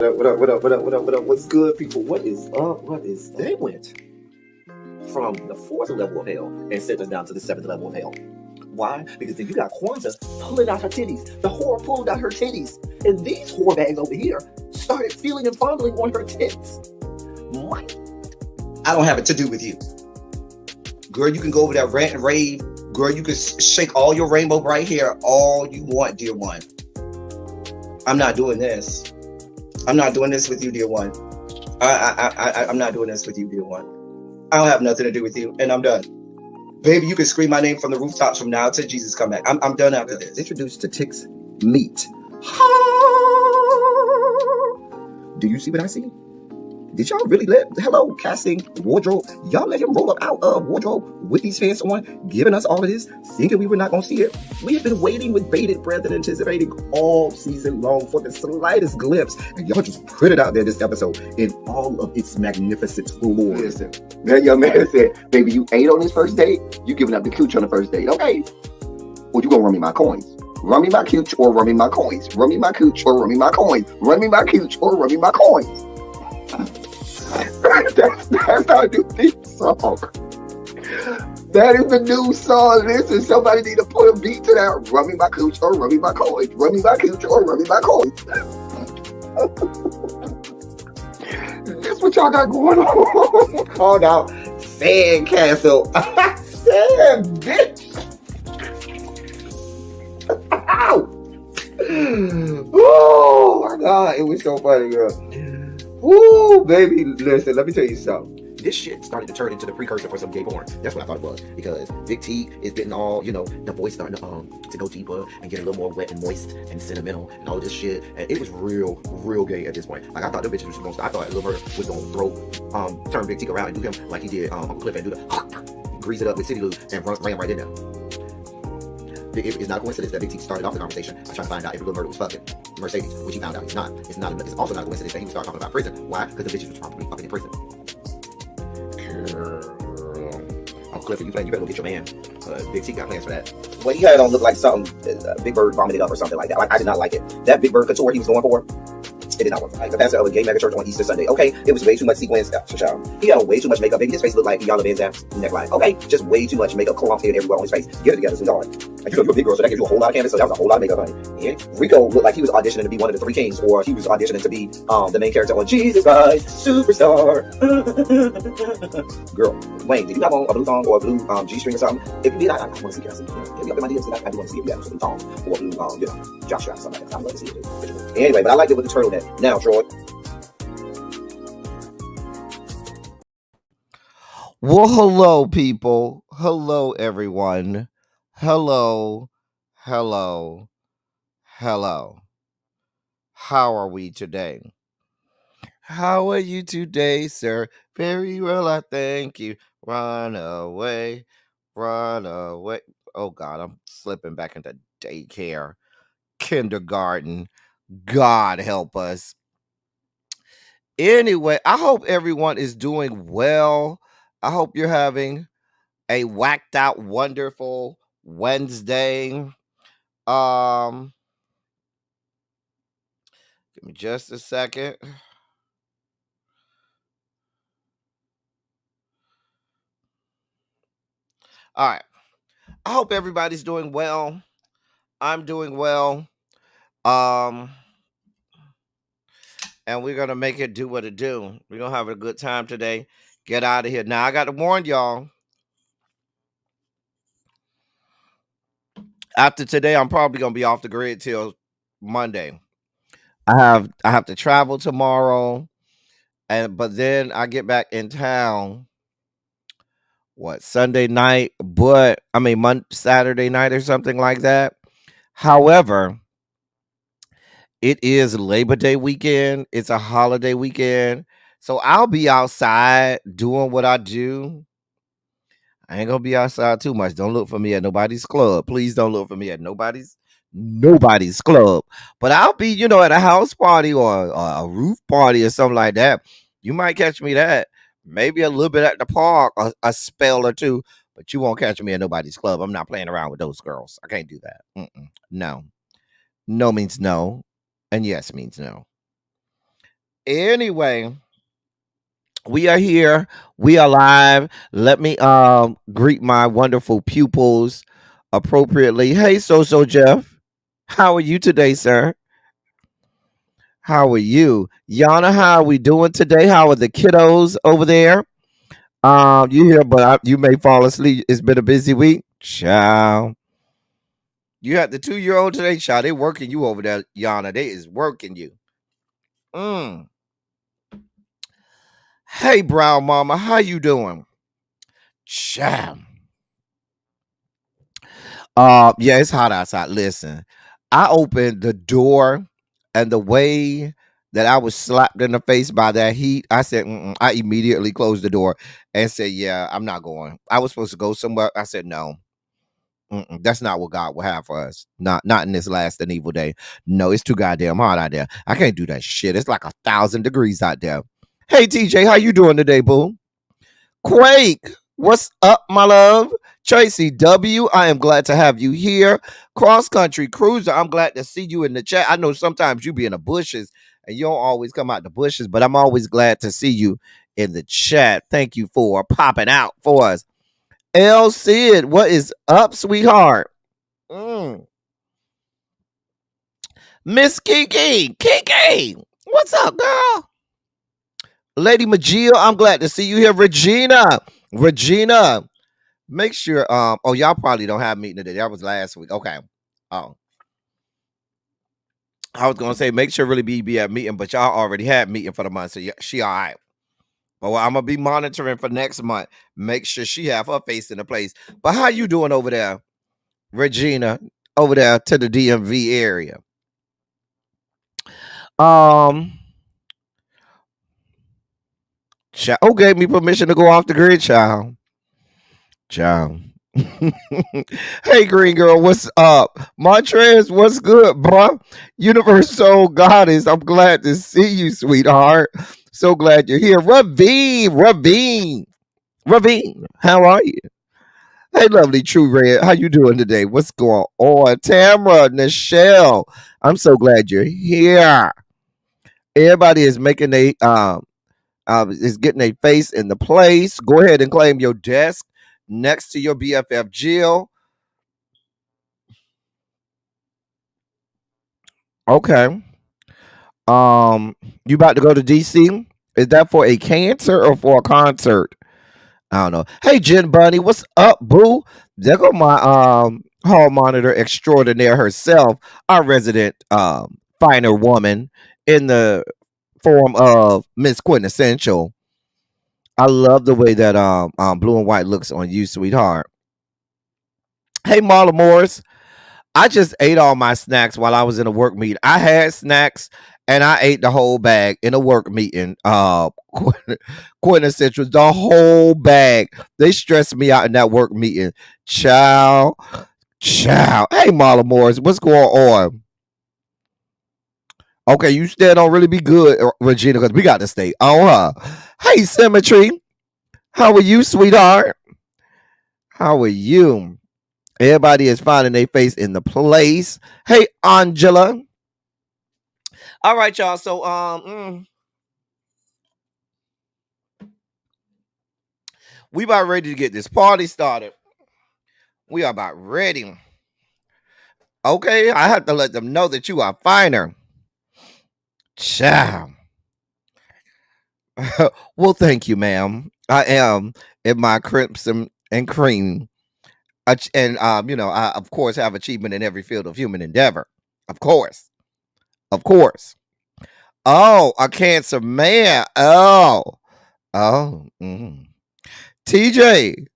What up, what up, what up, what up, what up? What's good, people? What is up? What is They went from the fourth level of hell and sent us down to the seventh level of hell. Why? Because then you got Kwanzaa pulling out her titties. The whore pulled out her titties. And these whore bags over here started feeling and fondling on her tits. What? I don't have it to do with you. Girl, you can go over there, rant and rave. Girl, you can shake all your rainbow bright hair all you want, dear one. I'm not doing this. I'm not doing this with you, dear one. I'm not doing this with you, dear one. I don't have nothing to do with you, and I'm done. Baby, you can scream my name from the rooftops from now till Jesus come back. I'm done after this. Introduced to Tick's Meat. Do you see what I see? Did y'all really hello, casting, wardrobe, y'all let him roll up out of wardrobe with these fans on, giving us all of this, thinking we were not going to see it? We have been waiting with bated breath and anticipating all season long for the slightest glimpse, and y'all just put it out there this episode in all of its magnificent glory. Listen, that young man said, baby, you ate on this first date, you giving up the cooch on the first date, okay? Well, you gonna run me my coins. Run me my cooch or run me my coins. Run me my cooch or run me my coins. Run me my cooch or run me my coins. That's our new theme song. That is the new song. Listen, somebody need to put a beat to that. Run me my cooch or run me my coins. Run me my cooch or run me my coins. That's what y'all got going on. Called out Sandcastle. Sand, bitch. Ow. Oh my God, it was so funny, girl. Woo, baby, listen, let me tell you something. This shit started to turn into the precursor for some gay porn. That's what I thought it was. Because Big T is getting all, the voice starting to go deeper and get a little more wet and moist and sentimental and all this shit. And it was real gay at this point. Like, I thought the bitches was going to stop. I thought Lil Bird was going to turn Big T around and do him like he did Uncle Cliff and do the grease it up with City Lou and ran right in there. It's not a coincidence that Big T started off the conversation by trying to find out if Lil Bird was fucking Mercedes, which he found out he's not. It's also not a coincidence that he started talking about prison. Why? Because the bitches was probably fucking in prison. Uncle Cliff, you better go get your man. Big T got plans for that. Well, he had it on look like something Big Bird vomited up or something like that. Like, I did not like it. That Big Bird couture he was going for, it did not work. Like the pastor of a gay mega church on Easter Sunday. Okay, it was way too much sequins. He had on way too much makeup. Baby, his face looked like Yala Van Zam's neckline. Okay, just way too much makeup clumped in everywhere on his face. Get it together, sweetheart. Like, you're a big girl, so that gives you a whole lot of canvas. So that was a whole lot of makeup, honey. And Rico looked like he was auditioning to be one of the three kings, or he was auditioning to be the main character on Jesus Christ Superstar. Girl, Wayne, did you have on a blue thong or a blue G-string or something? If you did, I want to see. Can I see? Get me up in my DMs, and I do want to see if you have a blue thong or a blue, jock strap or something like that. I'd love to see it too. Anyway, but I liked it with the turtleneck. Now, Troy. Well, hello, people. Hello, everyone. Hello. How are we today? How are you today, sir? Very well, I thank you. Run away. Oh, God, I'm slipping back into daycare, kindergarten. God help us. Anyway, I hope everyone is doing well. I hope you're having a whacked out, wonderful Wednesday. Give me just a second. All right. I hope everybody's doing well. I'm doing well. And we're gonna make it do what it do. We're gonna have a good time today. Get out of here. Now I gotta warn y'all. After today, I'm probably gonna be off the grid till Monday. I have to travel tomorrow, but then I get back in town. Sunday night? But I mean Saturday night or something like that. However, it is Labor Day weekend. It's a holiday weekend, so I'll be outside doing what I do. I ain't gonna be outside too much. Don't look for me at nobody's club. Please don't look for me at nobody's club. But I'll be, at a house party or a roof party or something like that. You might catch me that. Maybe a little bit at the park, a spell or two. But you won't catch me at nobody's club. I'm not playing around with those girls. I can't do that. No. No means no. And yes means no. Anyway, we are here. We are live. Let me greet my wonderful pupils appropriately. Hey, so Jeff. How are you today, sir? How are you? Yana, how are we doing today? How are the kiddos over there? You here, but you may fall asleep. It's been a busy week. Ciao. You had the 2-year-old today, child. They working you over there, Yana. They is working you. Mm. Hey, brown mama, how you doing? Child. Yeah, it's hot outside. Listen, I opened the door, and the way that I was slapped in the face by that heat, I said, mm-mm. I immediately closed the door and said, "Yeah, I'm not going." I was supposed to go somewhere. I said, "No, that's not what God will have for us. Not in this last and evil day. No, it's too goddamn hot out there. I can't do that shit. It's like 1,000 degrees out there." Hey, TJ, how you doing today, boo? Quake, what's up, my love? Tracy W, I am glad to have you here. Cross Country Cruiser, I'm glad to see you in the chat. I know sometimes you be in the bushes and you don't always come out the bushes, but I'm always glad to see you in the chat. Thank you for popping out for us. L Sid, what is up, sweetheart? Mm. Miss Kiki, what's up, girl? Lady Majil, I'm glad to see you here. Regina, make sure. Oh, y'all probably don't have a meeting today. That was last week. Okay. Oh, I was gonna say make sure really be at meeting, but y'all already had meeting for the month, so she all right. Well, I'm gonna be monitoring for next month. Make sure she have her face in the place. But how you doing over there, Regina? Over there to the DMV area. Um, who gave me permission to go off the grid, child? Child. Hey, green girl, what's up? Montrez, what's good, bro? Universal Goddess, I'm glad to see you, sweetheart. So glad you're here. Ravine, how are you? Hey, lovely True Red, how you doing today? What's going on? Tamara, Nichelle, I'm so glad you're here. Everybody is making is getting a face in the place. Go ahead and claim your desk next to your BFF Jill. Okay. You about to go to DC? Is that for a cancer or for a concert? I don't know. Hey, Jen Bunny, what's up, boo? There go my hall monitor extraordinaire herself, our resident finer woman in the form of Miss Quintessential. I love the way that blue and white looks on you, sweetheart. Hey, Marla Morris. I just ate all my snacks while I was in a work meeting. I had snacks and I ate the whole bag in a work meeting. Quintessential, the whole bag. They stressed me out in that work meeting. Ciao. Hey, Marla Morris, what's going on? Okay, you still don't really be good, Regina, because we got to stay on her. Hey, Symmetry. How are you, sweetheart? How are you? Everybody is finding their face in the place. Hey, Angela. All right, y'all. So, we about ready to get this party started. We are about ready. Okay, I have to let them know that you are finer. Ciao. Well, thank you, ma'am. I am in my crimson and cream. And I of course have achievement in every field of human endeavor. Of course. Of course. Oh, a cancer man. Oh. TJ,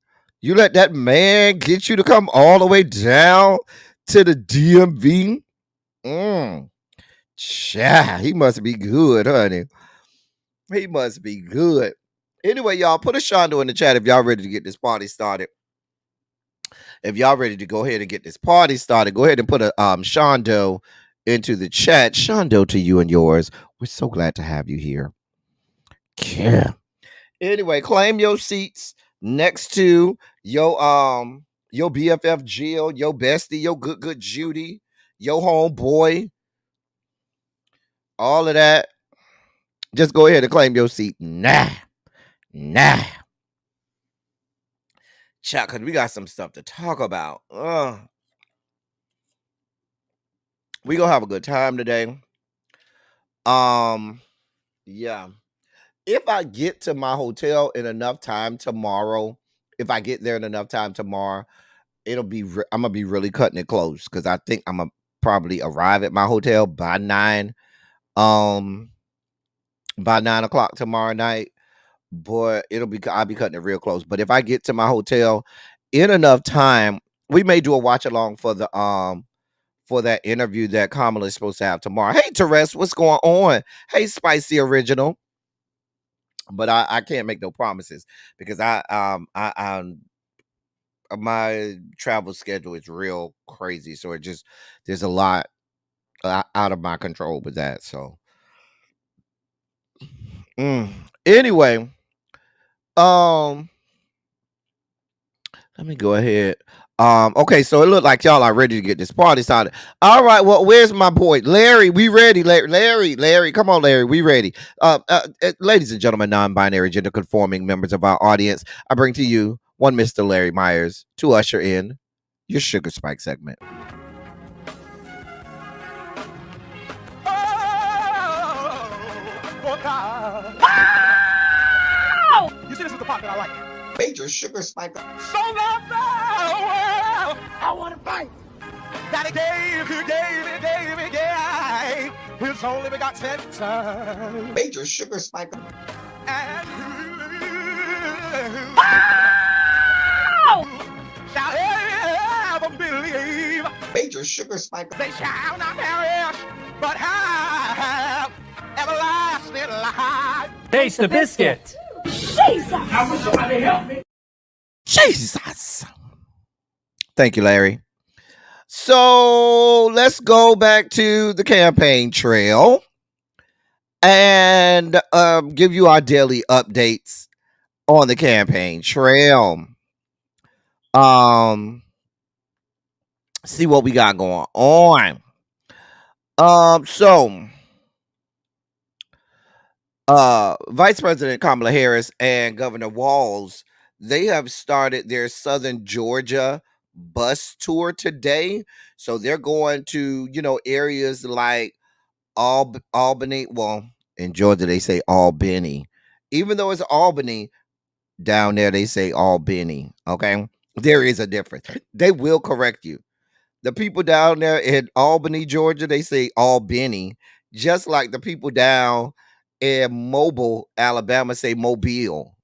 you let that man get you to come all the way down to the DMV? He must be good, honey. He must be good. Anyway, y'all, put a Shondo in the chat if y'all ready to get this party started. If y'all ready to go ahead and get this party started, go ahead and put a Shondo into the chat. Shondo to you and yours. We're so glad to have you here. Yeah. Anyway, claim your seats next to your BFF Jill, your bestie, your good Judy, your homeboy, all of that. Just go ahead and claim your seat. Nah. Chat, because we got some stuff to talk about. We gonna have a good time today. Yeah. If I get to my hotel in enough time tomorrow, it'll be I'm gonna be really cutting it close because I think I'm gonna probably arrive at my hotel by 9 o'clock tomorrow night. But I'll be cutting it real close. But if I get to my hotel in enough time, we may do a watch along for that interview that Kamala is supposed to have tomorrow. Hey Therese, what's going on? Hey Spicy Original. But I can't make no promises because my travel schedule is real crazy. So there's a lot out of my control with that. So anyway, let me go ahead. Okay, so it looked like y'all are ready to get this party started. All right, well, where's my boy Larry? We ready, Larry, come on, Larry, we ready. Ladies and gentlemen, non-binary, gender-conforming members of our audience, I bring to you one Mr. Larry Myers to usher in your Sugar Spike segment. You see, this is the part that I like. Major Sugar Spike. So loved the world, I want to fight. That he gave his only begotten son. Major Sugar Spike. And shall ever believe. Major Sugar Spike. They shall not perish, but have everlasting life. Taste the biscuit. Jesus! I wish somebody help me. Jesus. Thank you, Larry. So let's go back to the campaign trail and give you our daily updates on the campaign trail. See what we got going on. So Vice President Kamala Harris and Governor Walz, they have started their Southern Georgia bus tour today. So they're going to, areas like Albany. Well, in Georgia, they say Albany. Even though it's Albany, down there, they say Albany. Okay? There is a difference. They will correct you. The people down there in Albany, Georgia, they say Albany, just like the people down in Mobile, Alabama, say Mobile.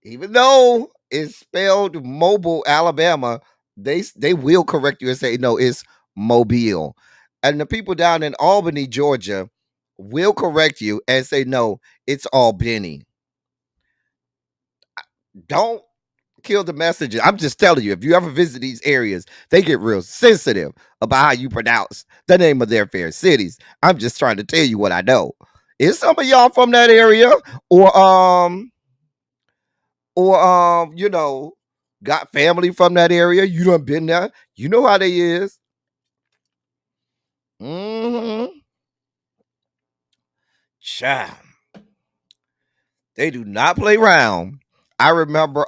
Even though it's spelled Mobile, Alabama, they will correct you and say, no, it's Mobile. And the people down in Albany, Georgia, will correct you and say, no, it's Albany. Don't kill the messenger. I'm just telling you, if you ever visit these areas, they get real sensitive about how you pronounce the name of their fair cities. I'm just trying to tell you what I know. Is some of y'all from that area or got family from that area? You done been there. You know how they is. Child. They do not play around. I remember,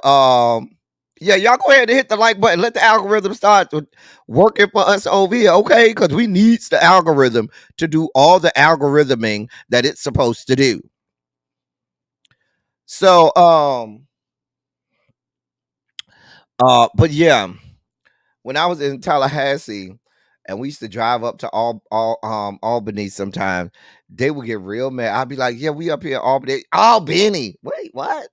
yeah, y'all go ahead and hit the like button. Let the algorithm start working for us over here, okay? Because we need the algorithm to do all the algorithming that it's supposed to do. So, but yeah, when I was in Tallahassee and we used to drive up to Albany sometimes, they would get real mad. I'd be like, yeah, we up here Albany. Wait, what?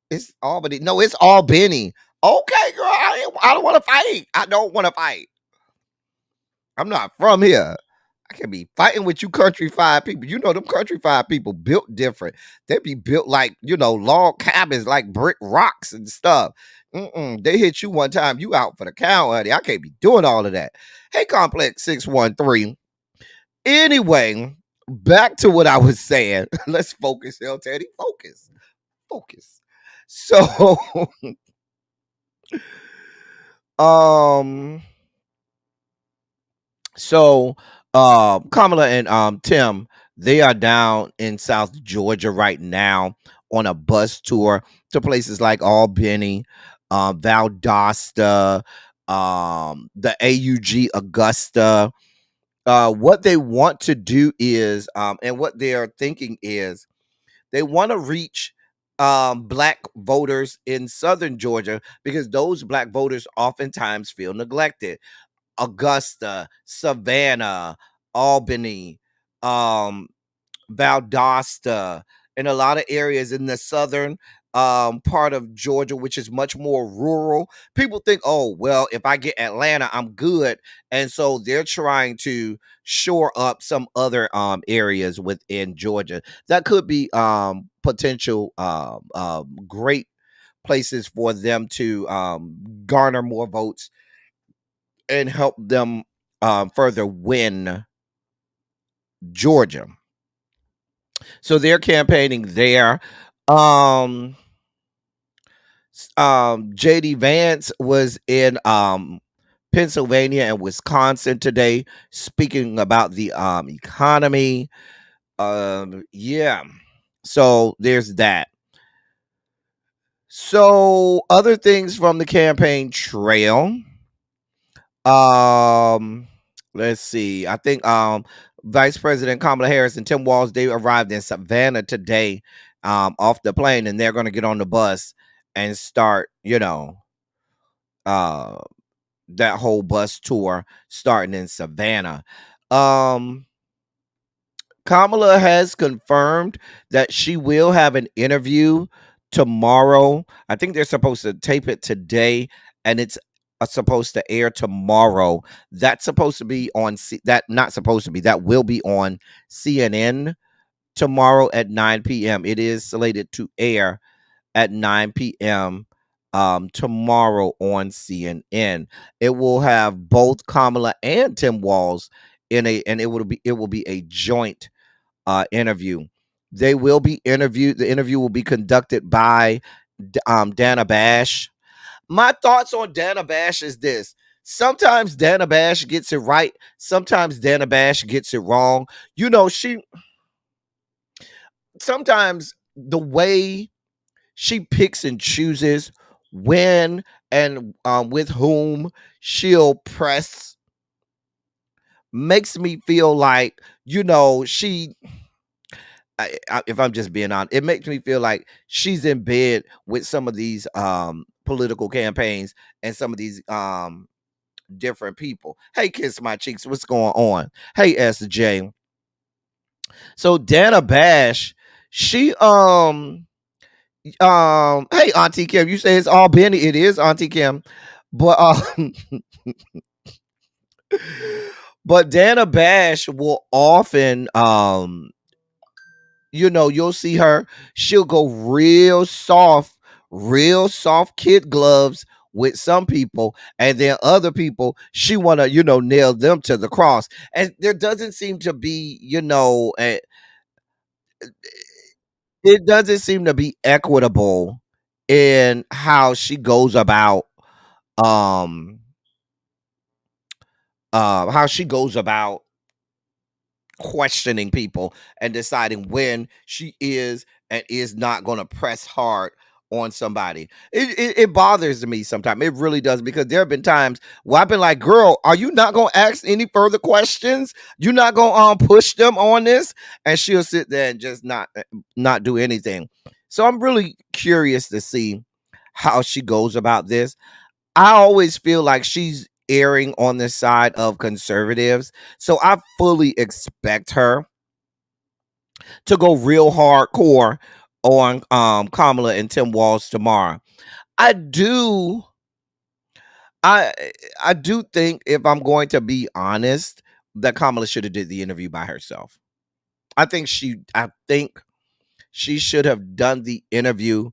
It's Albany. No, it's Albany. Okay, girl. I don't want to fight. I don't want to fight. I'm not from here. I can't be fighting with you countrified people. You know, them countrified people built different. They be built like, log cabins, like brick rocks and stuff. They hit you one time, you out for the count, honey. I can't be doing all of that. Hey, Complex 613. Anyway, back to what I was saying. Let's focus, El Teddy. Focus. So, Kamala and Tim They are down in South Georgia right now on a bus tour to places like Albany, Valdosta, the AUG Augusta. What they want to do is, and what they are thinking is, they want to reach black voters in Southern Georgia because those black voters oftentimes feel neglected. Augusta, Savannah, Albany, um, Valdosta, and a lot of areas in the southern part of Georgia, which is much more rural. People think, oh, well, if I get Atlanta, I'm good. And so they're trying to shore up some other areas within Georgia. That could be potential great places for them to garner more votes and help them further win Georgia. So they're campaigning there. Um, JD Vance was in Pennsylvania and Wisconsin today, speaking about the economy. Yeah. So there's that. So other things from the campaign trail. Um, let's see. I think Vice President Kamala Harris and Tim Walz, they arrived in Savannah today, off the plane, and they're gonna get on the bus and start, uh that whole bus tour starting in Savannah. Um Kamala has confirmed that she will have an interview tomorrow. I think they're supposed to tape it today, and it's supposed to air tomorrow. That's supposed to be on that not supposed to be that will be on CNN tomorrow at 9 p.m. It is slated to air at 9 p.m. Tomorrow on CNN. It will have both Kamala and Tim Walz in a, and it will be a joint interview. They will be interviewed. The interview will be conducted by Dana Bash. My thoughts on Dana Bash is this. Sometimes Dana Bash gets it right. Sometimes Dana Bash gets it wrong. She sometimes the way she picks and chooses when and with whom she'll press makes me feel like she if I'm just being honest, it makes me feel like she's in bed with some of these political campaigns and some of these different people. Hey, Kiss My Cheeks, what's going on? Hey, SJ. So Dana Bash, she hey, Auntie Kim, you say it's all Benny. It is Auntie Kim. But but Dana Bash will often you'll see her, she'll go real soft kid gloves with some people, and then other people she want to nail them to the cross. And there doesn't seem to be it doesn't seem to be equitable in how she goes about um how she goes about questioning people and deciding when she is and is not going to press hard on somebody. It bothers me sometimes. It really does, because there have been times where I've been like, girl, are you not going to ask any further questions? You're not going to push them on this? And she'll sit there and just not do anything. So I'm really curious to see how she goes about this. I always feel like she's erring on the side of conservatives. So I fully expect her to go real hardcore on Kamala and Tim Walz tomorrow. I do I I do think, if I'm going to be honest, that Kamala should have did the interview by herself. I think she should have done the interview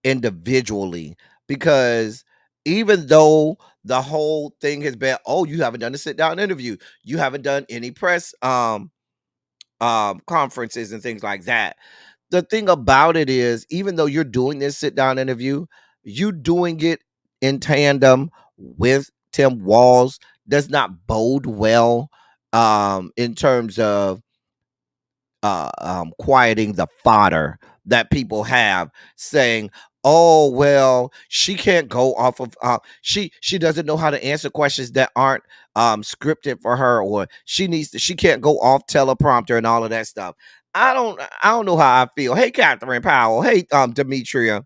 individually, because even though the whole thing has been, oh, you haven't done a sit down interview, you haven't done any press conferences and things like that. The thing about it is, even though you're doing this sit down interview, you doing it in tandem with Tim Walz does not bode well in terms of quieting the fodder that people have, saying, "Oh well, she can't go off of she doesn't know how to answer questions that aren't scripted for her, or she can't go off teleprompter and all of that stuff." I don't know how I feel. Hey, Catherine Powell. Hey, Demetria.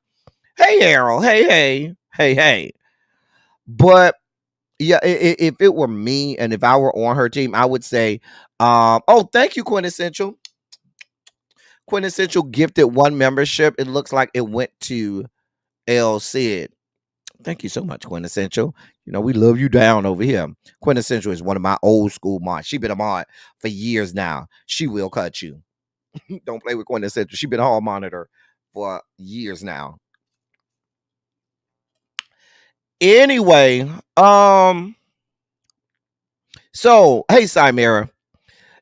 Hey, Errol. Hey. But yeah, if it were me and if I were on her team, I would say, oh, thank you, Quintessential. Quintessential gifted one membership. It looks like it went to L Sid. Thank you so much, Quintessential. You know, we love you down over here. Quintessential is one of my old school mods. She been a mod for years now. She will cut you. Don't play with Quintessential. She been a hall monitor for years now. Anyway, so hey, Cymera.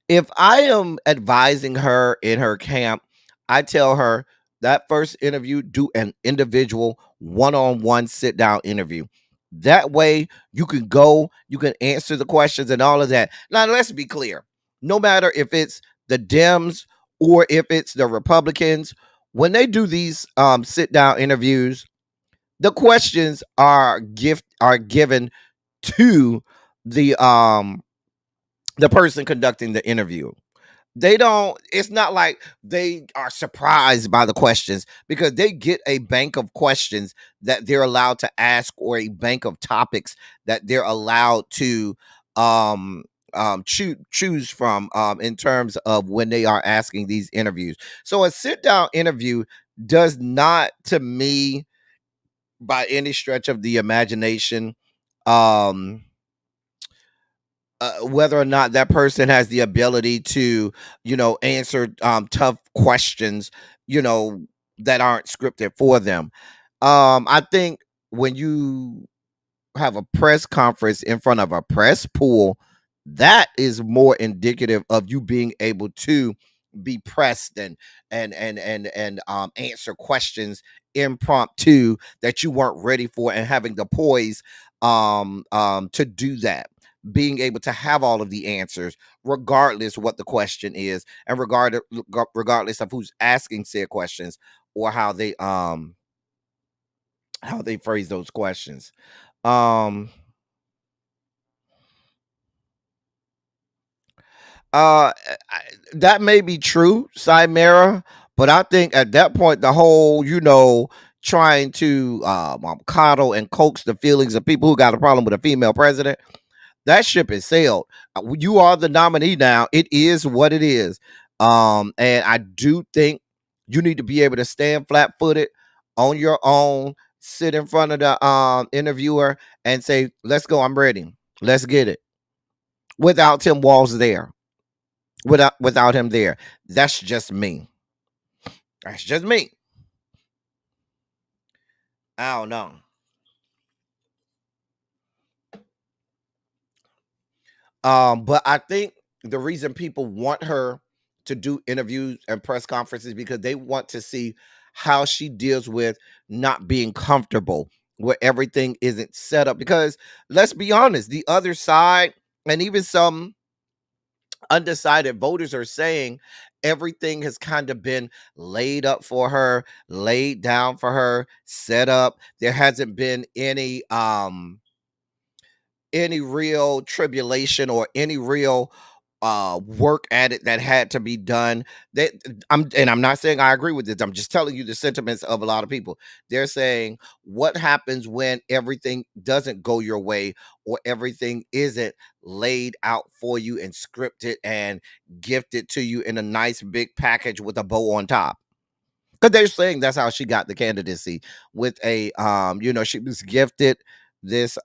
If I am advising her in her camp, I tell her that first interview, do an individual one-on-one sit down interview. That way you can go, you can answer the questions and all of that. Now, let's be clear. No matter if it's the Dems or if it's the Republicans, when they do these sit down interviews, the questions are given to the person conducting the interview. They don't, it's not like they are surprised by the questions, because they get a bank of questions that they're allowed to ask, or a bank of topics that they're allowed to choose from in terms of when they are asking these interviews. So a sit down interview does not, to me, by any stretch of the imagination, um whether or not that person has the ability to, answer tough questions, you know, that aren't scripted for them. I think when you have a press conference in front of a press pool, that is more indicative of you being able to be pressed and answer questions impromptu that you weren't ready for, and having the poise to do that, being able to have all of the answers regardless what the question is, and regardless of who's asking said questions, or how they phrase those questions. um Uh, that may be true, Cymera, but I think at that point, the whole, trying to coddle and coax the feelings of people who got a problem with a female president, that ship is sailed. You are the nominee now. It is what it is. And I do think you need to be able to stand flat footed on your own, sit in front of the interviewer and say, "Let's go. I'm ready. Let's get it." Without Tim Walz there. Without him there. That's just me. That's just me. I don't know. But I think the reason people want her to do interviews and press conferences, because they want to see how she deals with not being comfortable where everything isn't set up. Because let's be honest, the other side, and even some undecided voters, are saying everything has kind of been laid up for her, laid down for her, set up. There hasn't been any real tribulation or any real work at it that had to be done. That I'm not saying I agree with this. I'm just telling you the sentiments of a lot of people. They're saying, what happens when everything doesn't go your way, or everything isn't laid out for you and scripted and gifted to you in a nice big package with a bow on top? Because they're saying that's how she got the candidacy, with a she was gifted this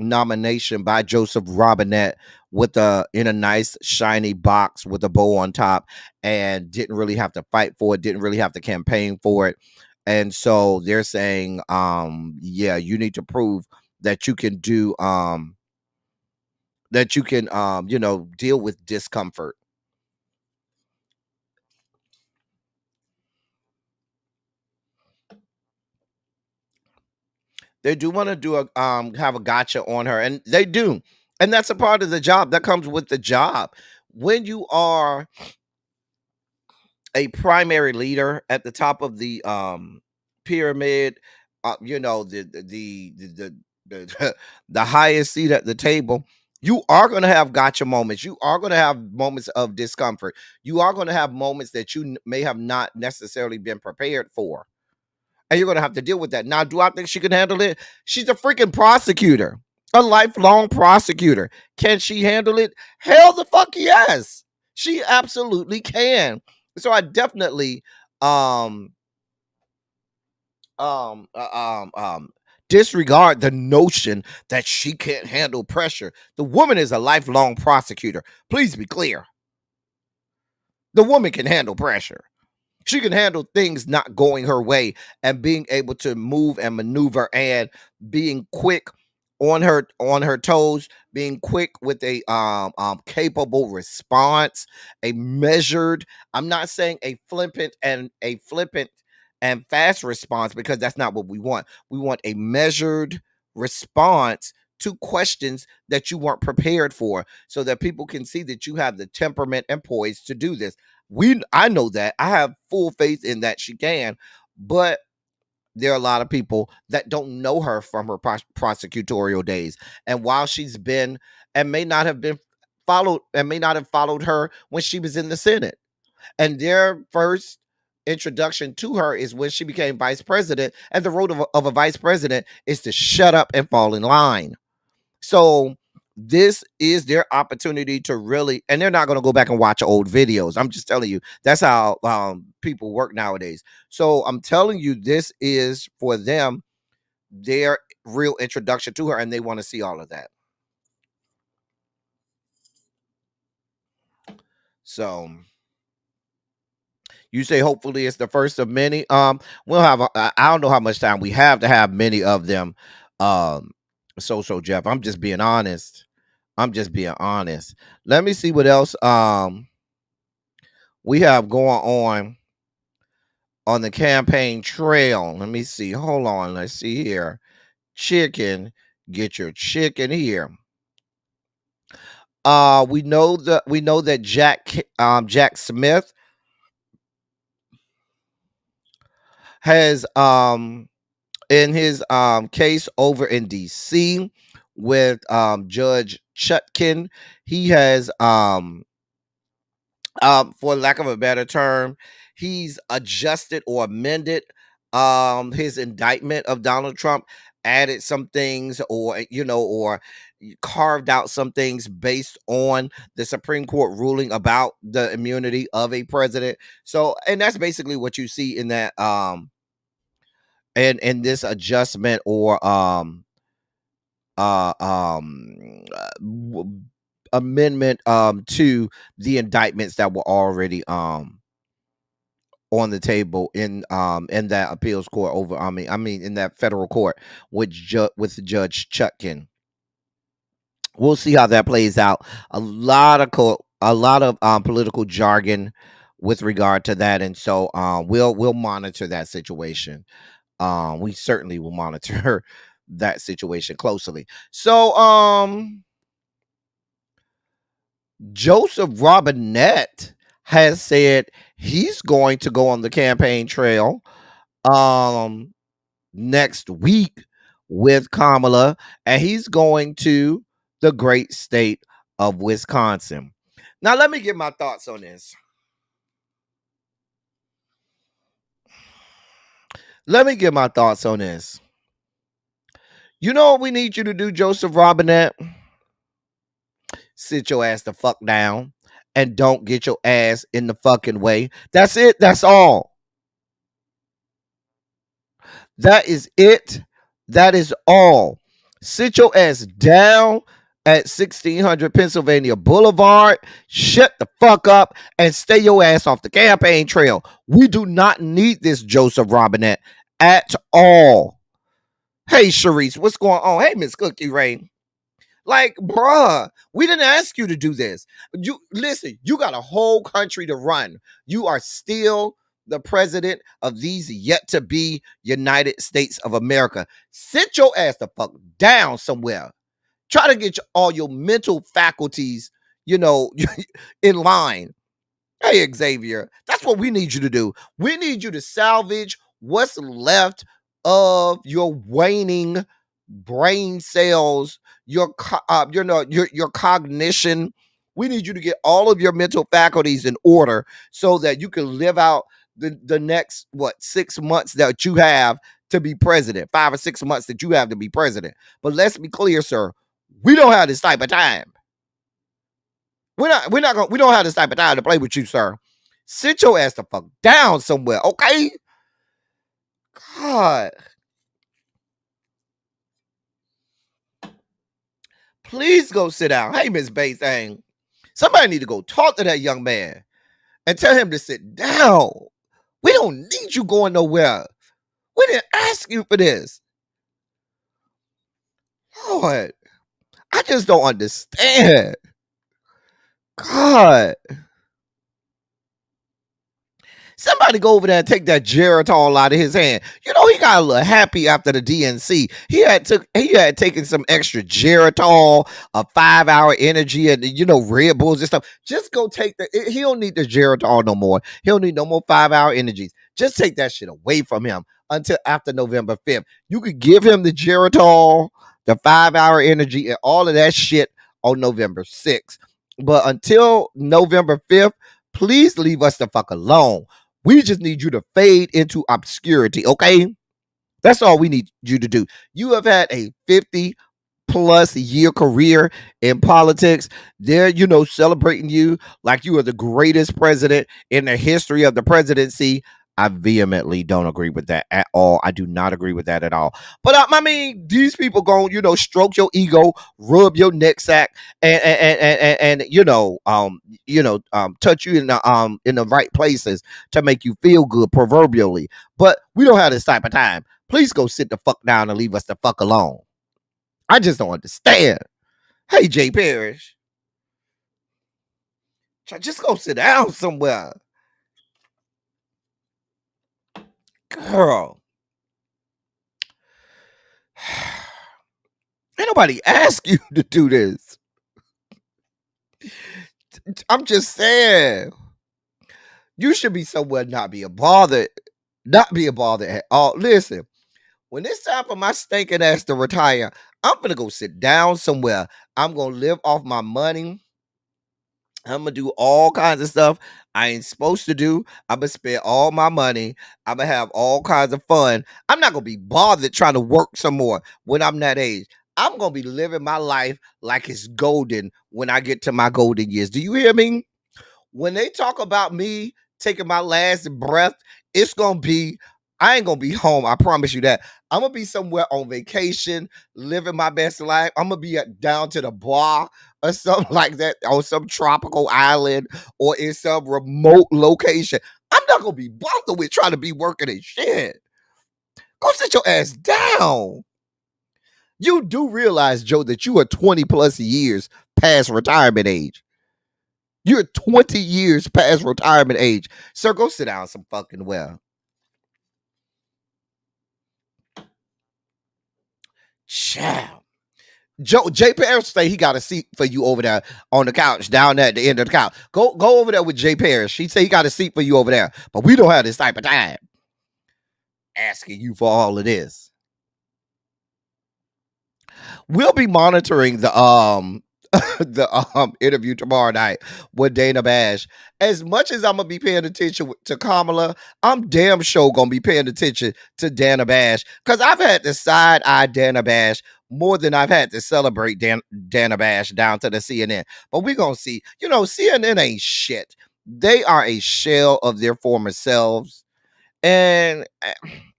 nomination by Joseph Robinette, with a in a nice shiny box with a bow on top, and didn't really have to fight for it, didn't really have to campaign for it. And so they're saying, yeah, you need to prove that you can do deal with discomfort. They do want to do a have a gotcha on her, and they do. And that's a part of the job that comes with the job. When you are a primary leader at the top of the pyramid, you know, the the highest seat at the table, you are going to have gotcha moments. You are going to have moments of discomfort. You are going to have moments that you may have not necessarily been prepared for. And you're going to have to deal with that. Now, do I think she can handle it? She's a freaking prosecutor, a lifelong prosecutor. Can she handle it? Hell the fuck yes. She absolutely can. So I definitely um um uh, um um disregard the notion that she can't handle pressure. The woman is a lifelong prosecutor. Please be clear. The woman can handle pressure. She can handle things not going her way and being able to move and maneuver and being quick on her toes, being quick with a capable response, a measured, I'm not saying a flippant and fast response, because that's not what we want. We want a measured response to questions that you weren't prepared for, so that people can see that you have the temperament and poise to do this. I know that. I have full faith in that she can, but there are a lot of people that don't know her from her prosecutorial days. And while she's been and may not have been followed and may not have followed her when she was in the Senate. And their first introduction to her is when she became vice president. And the role of a vice president is to shut up and fall in line. So this is their opportunity to really, and they're not going to go back and watch old videos. I'm just telling you, that's how people work nowadays. So I'm telling you, this is for them, their real introduction to her, and they want to see all of that. So you say hopefully it's the first of many. We'll have I don't know how much time we have to have many of them. Um, so Jeff, I'm just being honest. I'm just being honest. Let me see what else we have going on the campaign trail. Let me see. Hold on. Let's see here. Chicken, get your chicken here. We know that Jack Smith has in his case over in DC with Judge Chutkin, he has for lack of a better term, he's adjusted or amended his indictment of Donald Trump, added some things, or or carved out some things based on the Supreme Court ruling about the immunity of a president. So, and that's basically what you see in that and in this adjustment or uh um uh, amendment to the indictments that were already on the table in that appeals court over I mean in that federal court with Judge Chutkin. We'll see how that plays out. A lot of political jargon with regard to that, and so we'll monitor that situation. We certainly will monitor that situation closely. So Joseph Robinette has said he's going to go on the campaign trail um next week with Kamala, and he's going to the great state of Wisconsin. Now let me get my thoughts on this. Let me get my thoughts on this. You know what we need you to do, Joseph Robinette? Sit your ass the fuck down and don't get your ass in the fucking way. That's it. That's all. That is it. That is all. Sit your ass down at 1600 Pennsylvania Boulevard. Shut the fuck up and stay your ass off the campaign trail. We do not need this Joseph Robinette at all. Hey, Sharice, what's going on? Hey, Miss Cookie Rain. Like, bruh, we didn't ask you to do this. You listen, you got a whole country to run. You are still the president of these yet to be United States of America. Sit your ass the fuck down somewhere. Try to get all your mental faculties, in line. Hey, Xavier, that's what we need you to do. We need you to salvage what's left of your waning brain cells, your cognition. We need you to get all of your mental faculties in order so that you can live out the next 6 months that you have to be president, 5 or 6 months that you have to be president. But let's be clear, sir, we don't have this type of time. We don't have this type of time to play with you, sir. Sit your ass the fuck down somewhere, okay? God. Please go sit down. Hey, Miss Thing. Somebody need to go talk to that young man and tell him to sit down. We don't need you going nowhere. We didn't ask you for this. Lord, I just don't understand. God. Somebody go over there and take that Geritol out of his hand. You know, he got a little happy after the DNC. He had taken some extra Geritol, a 5-hour energy, and Red Bulls and stuff. Just go take he don't need the Geritol no more. He don't need no more 5-hour energies. Just take that shit away from him until after November 5th. You could give him the Geritol, the 5-hour energy, and all of that shit on November 6th. But until November 5th, please leave us the fuck alone. We just need you to fade into obscurity, okay? That's all we need you to do. You have had a 50+ year career in politics. They're, celebrating you like you are the greatest president in the history of the presidency. I vehemently don't agree with that at all. I do not agree with that at all. But I mean, these people going, stroke your ego, rub your neck sack, and touch you in the right places to make you feel good, proverbially. But we don't have this type of time. Please go sit the fuck down and leave us the fuck alone. I just don't understand. Hey, Jay Parrish, just go sit down somewhere. Girl. Ain't nobody ask you to do this. I'm just saying. You should be somewhere not being bothered. Not being bothered at all. Listen, when it's time for my stinking ass to retire, I'm gonna go sit down somewhere. I'm gonna live off my money. I'm gonna do all kinds of stuff I ain't supposed to do. I'm gonna spend all my money. I'm gonna have all kinds of fun. I'm not gonna be bothered trying to work some more when I'm that age. I'm gonna be living my life like it's golden when I get to my golden years. Do you hear me? When they talk about me taking my last breath, it's gonna be, I ain't gonna be home. I promise you that. I'm gonna be somewhere on vacation, living my best life. I'm gonna be down to the bar or something like that, on some tropical island or in some remote location. I'm not gonna be bothered with trying to be working and shit. Go sit your ass down. You do realize, Joe, that you are 20+ years past retirement age. You're 20 years past retirement age. Sir, go sit down some fucking well. Child. Jay Parrish say he got a seat for you over there on the couch, down at the end of the couch. Go over there with Jay Parrish. He say he got a seat for you over there. But we don't have this type of time asking you for all of this. We'll be monitoring the the interview tomorrow night with Dana Bash. As much as I'm gonna be paying attention to Kamala, I'm damn sure gonna be paying attention to Dana Bash, because I've had to side eye Dana Bash more than I've had to celebrate Dana Bash down to the CNN. But we're gonna see. CNN ain't shit. They are a shell of their former selves, and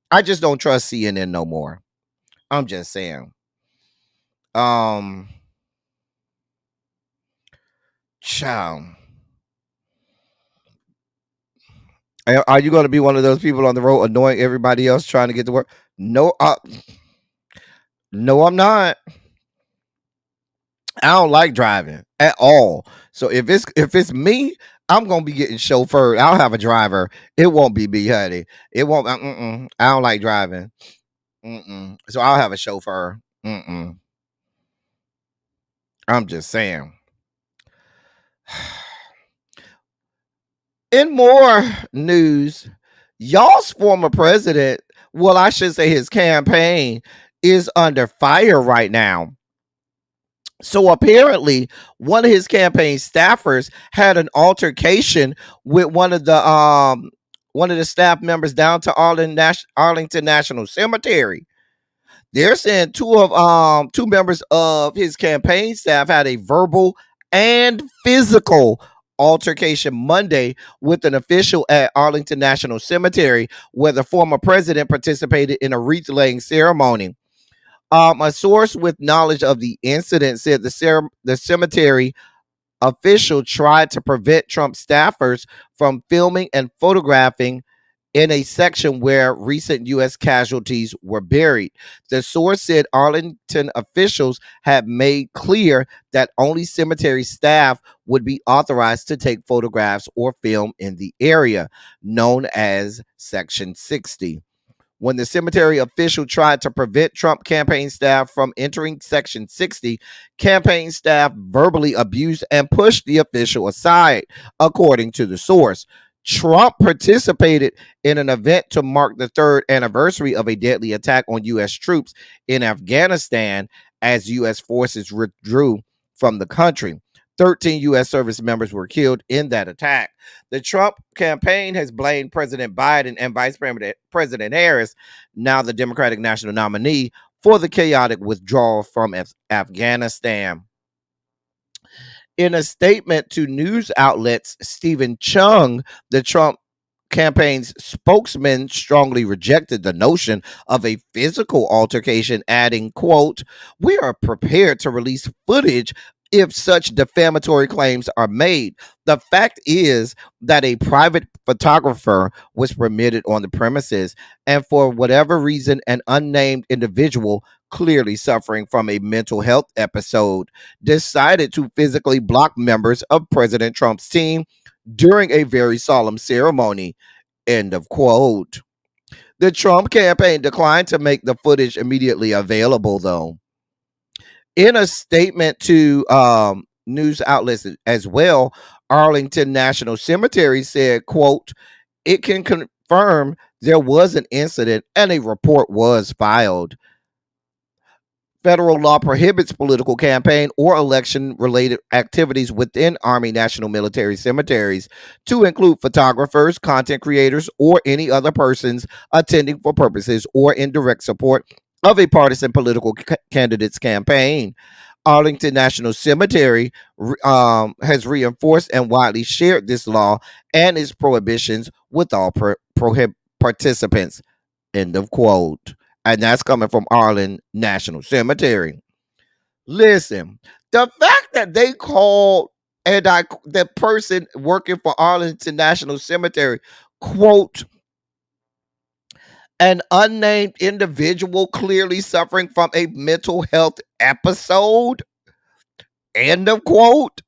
I just don't trust CNN no more. I'm just saying. Child. Are you going to be one of those people on the road annoying everybody else trying to get to work? No, no, I'm not. I don't like driving at all. So if it's me, I'm gonna be getting chauffeured. I'll have a driver. It won't be me, honey. It won't. I don't like driving. So I'll have a chauffeur. I'm just saying. In more news, y'all's former president, well, I should say his campaign, is under fire right now. So apparently, one of his campaign staffers had an altercation with one of the staff members down to Arlington National Cemetery. They're saying two members of his campaign staff had a verbal and physical altercation Monday with an official at Arlington National Cemetery, where the former president participated in a wreath laying ceremony. A source with knowledge of the incident said the cemetery official tried to prevent Trump staffers from filming and photographing in a section where recent U.S. casualties were buried. The source said Arlington officials had made clear that only cemetery staff would be authorized to take photographs or film in the area, known as Section 60. When the cemetery official tried to prevent Trump campaign staff from entering Section 60, campaign staff verbally abused and pushed the official aside, according to the source. Trump participated in an event to mark the third anniversary of a deadly attack on U.S. troops in Afghanistan as U.S. forces withdrew from the country. 13 U.S. service members were killed in that attack. The Trump campaign has blamed President Biden and Vice President Harris, now the Democratic national nominee, for the chaotic withdrawal from Afghanistan. In a statement to news outlets, Stephen Chung, the Trump campaign's spokesman, strongly rejected the notion of a physical altercation, adding, quote, "We are prepared to release footage if such defamatory claims are made. The fact is that a private photographer was permitted on the premises, and for whatever reason, an unnamed individual, clearly suffering from a mental health episode, decided to physically block members of President Trump's team during a very solemn ceremony." End of quote. The Trump campaign declined to make the footage immediately available, though. In a statement to news outlets as well, Arlington National Cemetery said, quote, "It can confirm there was an incident and a report was filed. Federal law prohibits political campaign or election related activities within Army National Military cemeteries to include photographers, content creators, or any other persons attending for purposes or in direct support of a partisan political candidate's campaign." Arlington National Cemetery has reinforced and widely shared this law and its prohibitions with all participants. End of quote. And that's coming from Arlington National Cemetery. Listen, the fact that they called the person working for Arlington National Cemetery, quote, "an unnamed individual clearly suffering from a mental health episode," end of quote.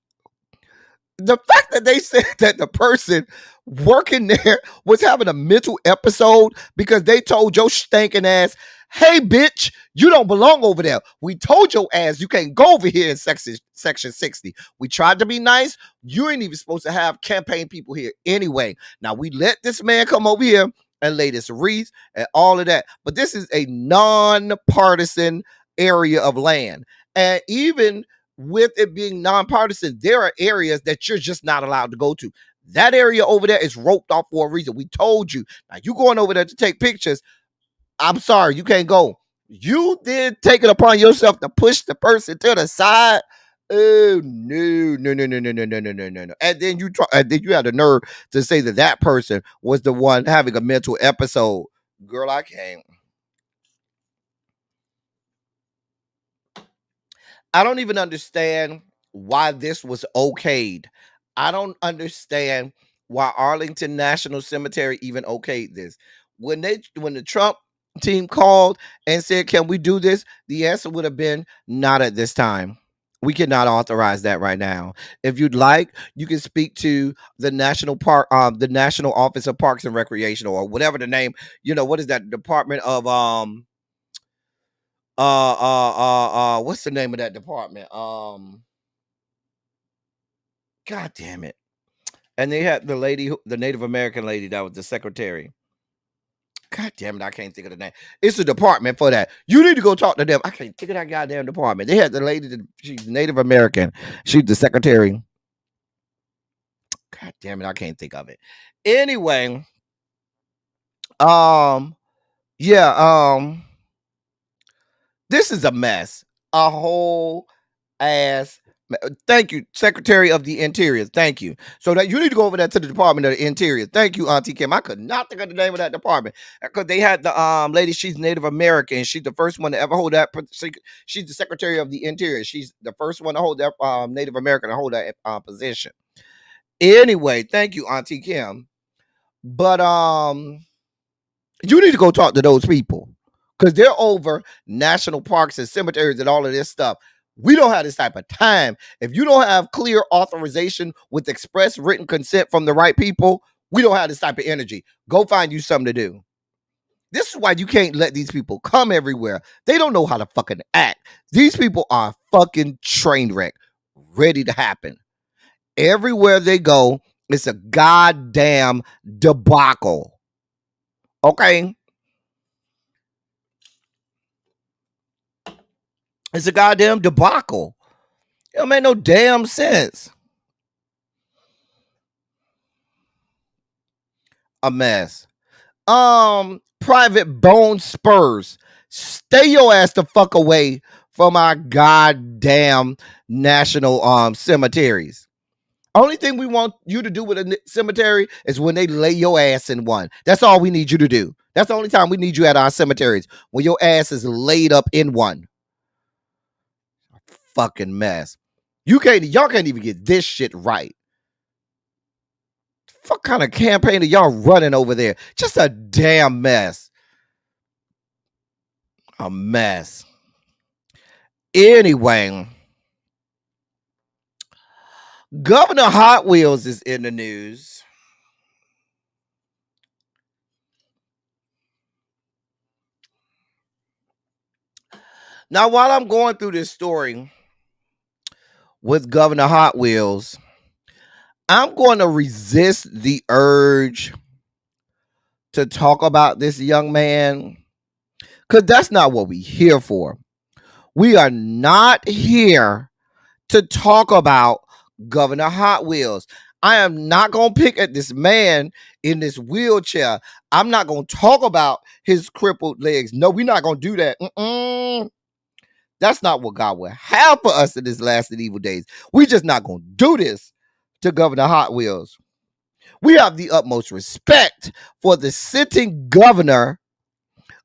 The fact that they said that the person working there was having a mental episode because they told your stinking ass, "Hey, bitch, you don't belong over there. We told your ass you can't go over here in section 60. We tried to be nice. You ain't even supposed to have campaign people here anyway. Now, we let this man come over here and lay this wreath and all of that. But this is a nonpartisan area of land. And even with it being nonpartisan, there are areas that you're just not allowed to go to. That area over there is roped off for a reason. We told you. Now, you going over there to take pictures. I'm sorry, you can't go. You did take it upon yourself to push the person to the side. Oh no, no, no, no, no, no, no, no, no, no, no. And then you had the nerve to say that that person was the one having a mental episode. Girl, I can't. I don't even understand why this was okayed. I don't understand why Arlington National Cemetery even okayed this. When the Trump team called and said, "Can we do this?" The answer would have been, "Not at this time. We cannot authorize that right now. If you'd like, you can speak to the the National Office of Parks and Recreation, or whatever the name, what is that Department of what's the name of that department? God damn it. And they had the lady, the Native American lady that was the secretary. God damn it, I can't think of the name. It's a department for that. You need to go talk to them. I can't think of that goddamn department. They had the lady that she's Native American. She's the secretary. God damn it, I can't think of it. Anyway, um, yeah, this is a mess. A whole ass. Thank you, Secretary of the Interior. Thank you. So that you need to go over there to the Department of the Interior. Thank you, Auntie Kim. I could not think of the name of that department because they had the lady. She's Native American. She's the first one to ever hold that. She's the Secretary of the Interior. She's the first one to hold that Native American to hold that position. Anyway, thank you, Auntie Kim. But you need to go talk to those people because they're over national parks and cemeteries and all of this stuff. We don't have this type of time. If you don't have clear authorization with express written consent from the right people, we don't have this type of energy. Go find you something to do. This is why you can't let these people come everywhere. They don't know how to fucking act. These people are fucking train wreck, ready to happen. Everywhere they go, it's a goddamn debacle. Okay? It's a goddamn debacle. It don't make no damn sense. A mess. Private Bone Spurs. Stay your ass the fuck away from our goddamn national cemeteries. Only thing we want you to do with a cemetery is when they lay your ass in one. That's all we need you to do. That's the only time we need you at our cemeteries, when your ass is laid up in one. Fucking mess. Y'all can't even get this shit right. What kind of campaign are y'all running over there? Just a damn mess. A mess. Anyway, Governor Hot Wheels is in the news. Now, while I'm going through this story with Governor Hot Wheels, I'm going to resist the urge to talk about this young man because that's not what we're here for. We are not here to talk about Governor Hot Wheels. I am not going to pick at this man in this wheelchair. I'm not going to talk about his crippled legs. No, we're not going to do that. That's not what God will have for us in this last and evil days. We're just not going to do this to Governor Hot Wheels. We have the utmost respect for the sitting governor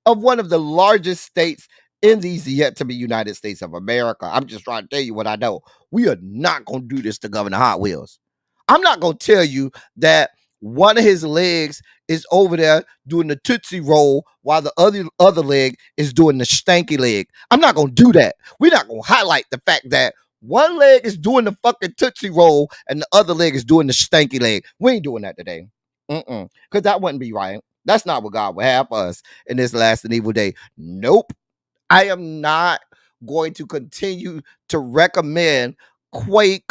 of one of the largest states in these yet to be United States of America. I'm just trying to tell you what I know. We are not going to do this to Governor Hot Wheels. I'm not going to tell you that one of his legs is over there doing the Tootsie Roll while the other leg is doing the stanky leg. I'm not going to do that. We're not going to highlight the fact that one leg is doing the fucking Tootsie Roll and the other leg is doing the stanky leg. We ain't doing that today. Because that wouldn't be right. That's not what God would have for us in this last and evil day. Nope. I am not going to continue to recommend Quake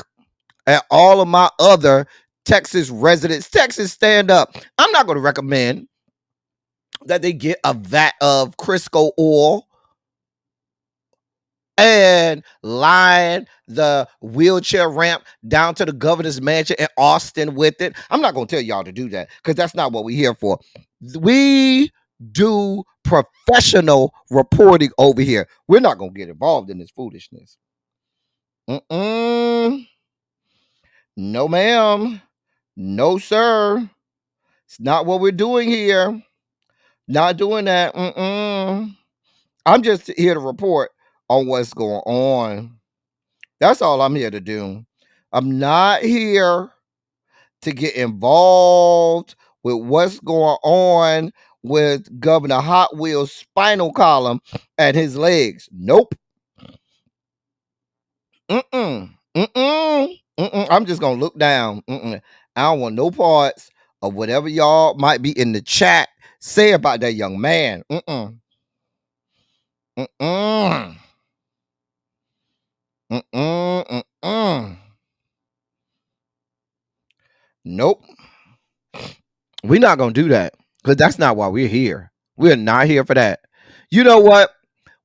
and all of my other Texas residents. Texas, stand up. I'm not going to recommend that they get a vat of Crisco oil and line the wheelchair ramp down to the governor's mansion in Austin with it. I'm not going to tell y'all to do that because that's not what we're here for. We do professional reporting over here. We're not going to get involved in this foolishness. No, ma'am. No, sir. It's not what we're doing here. Not doing that. I'm just here to report on what's going on. That's all I'm here to do. I'm not here to get involved with what's going on with Governor Hot Wheels' spinal column and his legs. Nope. I'm just gonna look down. I don't want no parts of whatever y'all might be in the chat say about that young man. Nope. We're not gonna do that. Because that's not why we're here. We're not here for that. You know what?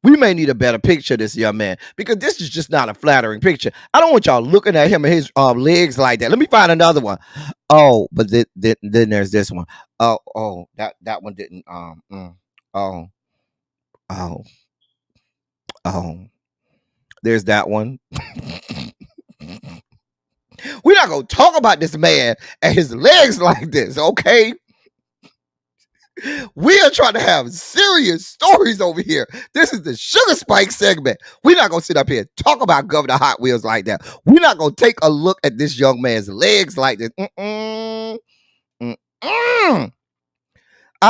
We may need a better picture of this young man because this is just not a flattering picture. I don't want y'all looking at him and his legs like that. Let me find another one. Oh, but then there's this one. Oh, that one didn't. Oh, oh, oh. There's that one. We're not gonna talk about this man and his legs like this, okay? We are trying to have serious stories over here. This is the Sugar Spike segment. We're not gonna sit up here and talk about Governor Hot Wheels like that. We're not gonna take a look at this young man's legs like this. I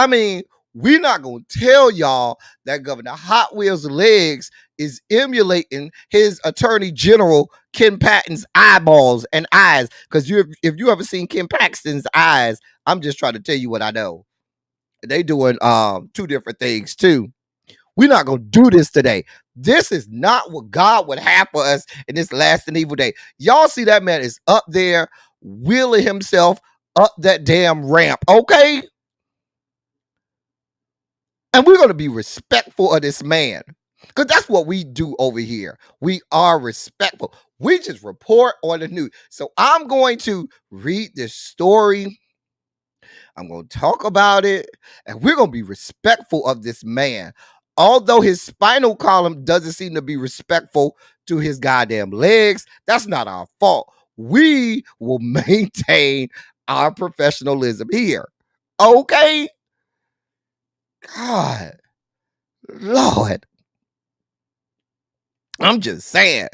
mean, we're not gonna tell y'all that Governor Hot Wheels' legs is emulating his Attorney General Ken Patton's eyeballs and eyes. Because if you ever seen Ken Paxton's eyes, I'm just trying to tell you what I know. They doing two different things too. We're not gonna do this today. This is not what God would have for us in this last and evil day. Y'all see that man is up there wheeling himself up that damn ramp, okay? And we're gonna be respectful of this man. Because that's what we do over here. We are respectful. We just report on the news. So I'm going to read this story. I'm going to talk about it, and we're going to be respectful of this man. Although his spinal column doesn't seem to be respectful to his goddamn legs, that's not our fault. We will maintain our professionalism here. Okay? God, Lord. I'm just saying.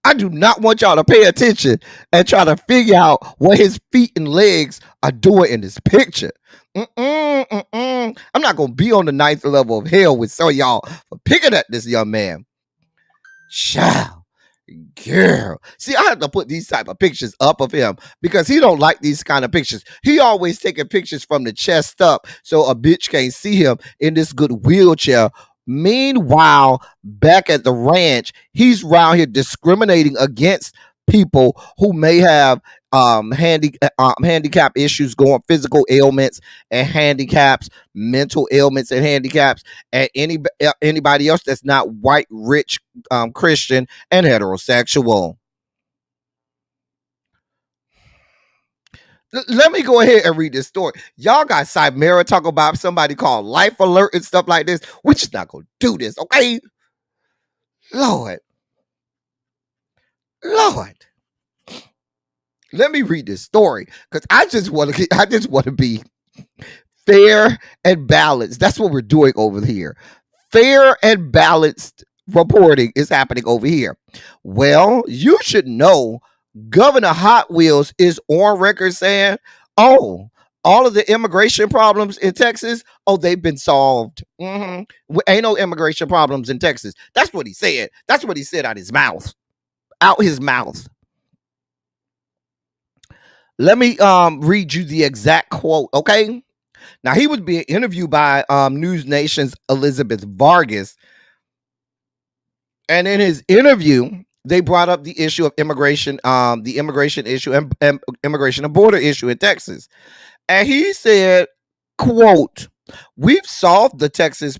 I do not want y'all to pay attention and try to figure out what his feet and legs are doing in this picture. I'm not going to be on the ninth level of hell with some of y'all for picking at this young man. Child. Girl. See, I have to put these type of pictures up of him because he don't like these kind of pictures. He always taking pictures from the chest up so a bitch can't see him in this good wheelchair. Meanwhile, back at the ranch, he's around here discriminating against people who may have handicap issues, going physical ailments and handicaps, mental ailments and handicaps, and anybody else that's not white, rich, Christian, and heterosexual. Let me go ahead and read this story. Y'all got Cymera talk about somebody called Life Alert and stuff like this. We're just not gonna do this, okay? Lord. Let me read this story because I just want to be fair and balanced. That's what we're doing over here. Fair and balanced reporting is happening over here. Well, you should know Governor Hot Wheels is on record saying, oh, all of the immigration problems in Texas, oh, they've been solved. Ain't no immigration problems in Texas. That's what he said. That's what he said out his mouth. Out his mouth. Let me read you the exact quote, okay? Now, he was being interviewed by News Nation's Elizabeth Vargas. And in his interview, they brought up the issue of immigration, the immigration issue and immigration and border issue in Texas. And he said, quote, we've solved the Texas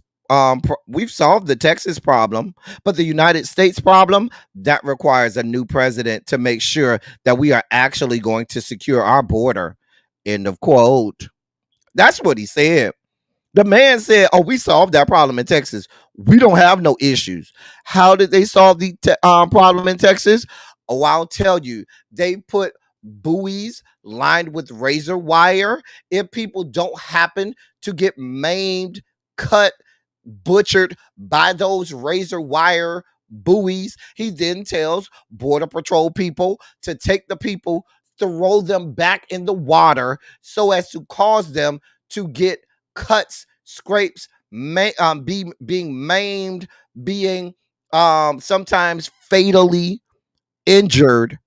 problem, but the United States problem, that requires a new president to make sure that we are actually going to secure our border. End of quote. That's what he said. The man said, oh, we solved that problem in Texas. We don't have no issues. How did they solve the problem in Texas? Oh, I'll tell you. They put buoys lined with razor wire. If people don't happen to get maimed, cut, butchered by those razor wire buoys, he then tells Border Patrol people to take the people, throw them back in the water so as to cause them to get cuts, scrapes, being maimed, being sometimes fatally injured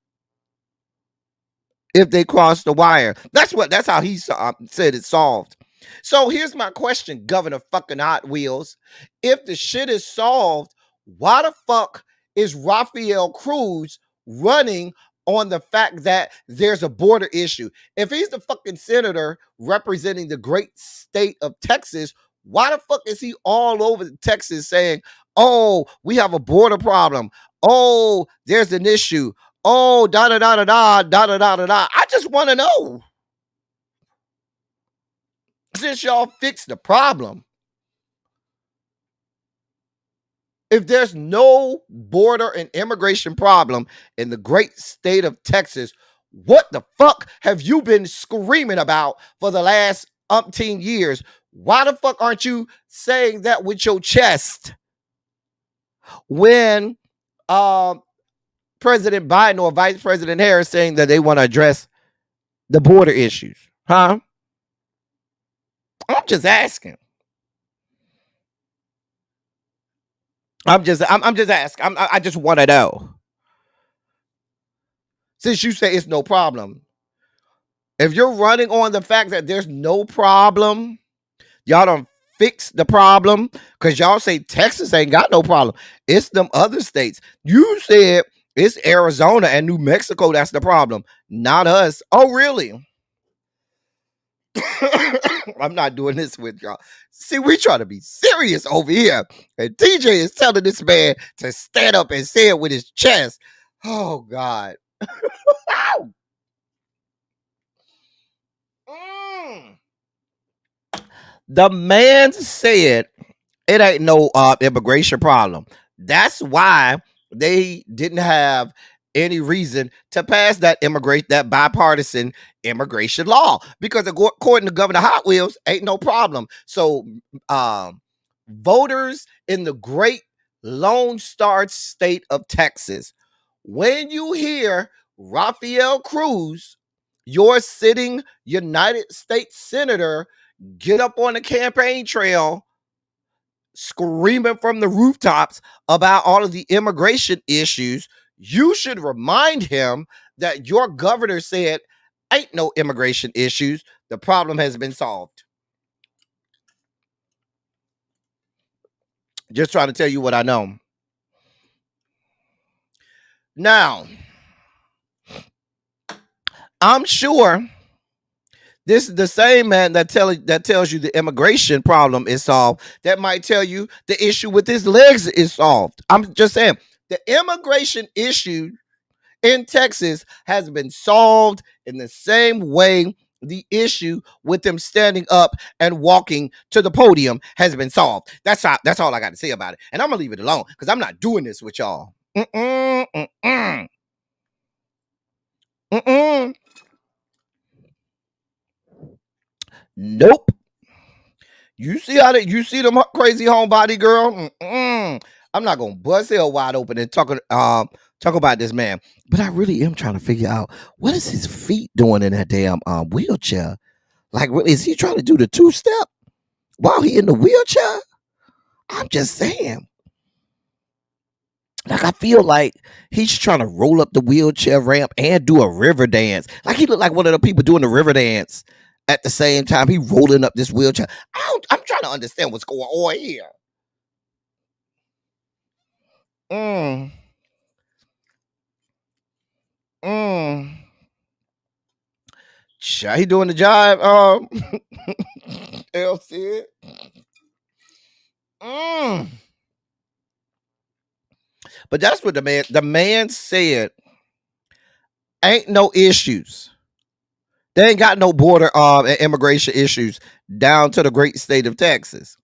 if they cross the wire. That's how he said it's solved. So here's my question, Governor fucking Hot Wheels. If the shit is solved, why the fuck is Rafael Cruz running on the fact that there's a border issue. If he's the fucking senator representing the great state of Texas, why the fuck is he all over Texas saying, oh, we have a border problem. Oh, there's an issue. Oh, da da da da da da da da da da. I just want to know. Since y'all fixed the problem, if there's no border and immigration problem in the great state of Texas, what the fuck have you been screaming about for the last umpteen years? Why the fuck aren't you saying that with your chest when President Biden or Vice President Harris saying that they want to address the border issues? Huh? I'm just asking. I'm just asking. I just want to know. Since you say it's no problem, if you're running on the fact that there's no problem, y'all don't fix the problem because y'all say Texas ain't got no problem. It's them other states. You said it's Arizona and New Mexico that's the problem, not us. Oh, really? I'm not doing this with y'all. See, we try to be serious over here. And TJ is telling this man to stand up and say it with his chest. Oh, God. The man said it ain't no immigration problem. That's why they didn't have any reason to pass that bipartisan immigration law, because according to Governor Hot Wheels, ain't no problem. So voters in the great Lone Star state of Texas, when you hear Rafael Cruz, your sitting United States Senator, get up on the campaign trail screaming from the rooftops about all of the immigration issues, you should remind him that your governor said ain't no immigration issues. The problem has been solved. Just trying to tell you what I know. Now, I'm sure this is the same man that tells you the immigration problem is solved that might tell you the issue with his legs is solved. I'm just saying the immigration issue in Texas has been solved in the same way the issue with them standing up and walking to the podium has been solved. That's all I got to say about it. And I'm gonna leave it alone because I'm not doing this with y'all. Nope. You see them crazy homebody girl? I'm not gonna bust hell wide open and talk about this man. But I really am trying to figure out what is his feet doing in that damn wheelchair. Like, is he trying to do the 2-step while he in the wheelchair? I'm just saying. Like, I feel like he's trying to roll up the wheelchair ramp and do a river dance. Like, he looked like one of the people doing the river dance at the same time he rolling up this wheelchair. I'm trying to understand what's going on here. He doing the jive, L said. But that's what the man said. Ain't no issues. They ain't got no border and immigration issues down to the great state of Texas.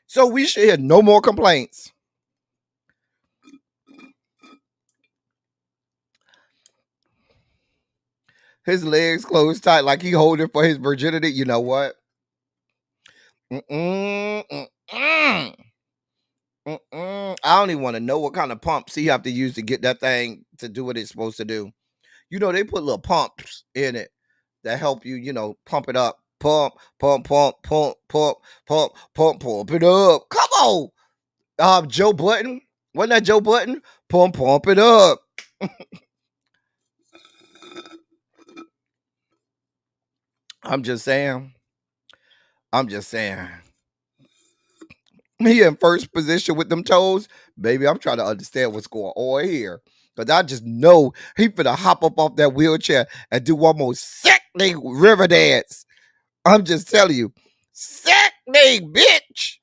So we should hear no more complaints. His legs closed tight like he holding for his virginity. You know what? I don't even want to know what kind of pumps he have to use to get that thing to do what it's supposed to do. You know, they put little pumps in it that help you, pump it up. Pump it up. Come on. Joe Button. Wasn't that Joe Button? Pump it up. I'm just saying. He in first position with them toes. Baby, I'm trying to understand what's going on here. Because I just know he finna hop up off that wheelchair and do one more sickening river dance. I'm just telling you. Sickening, bitch.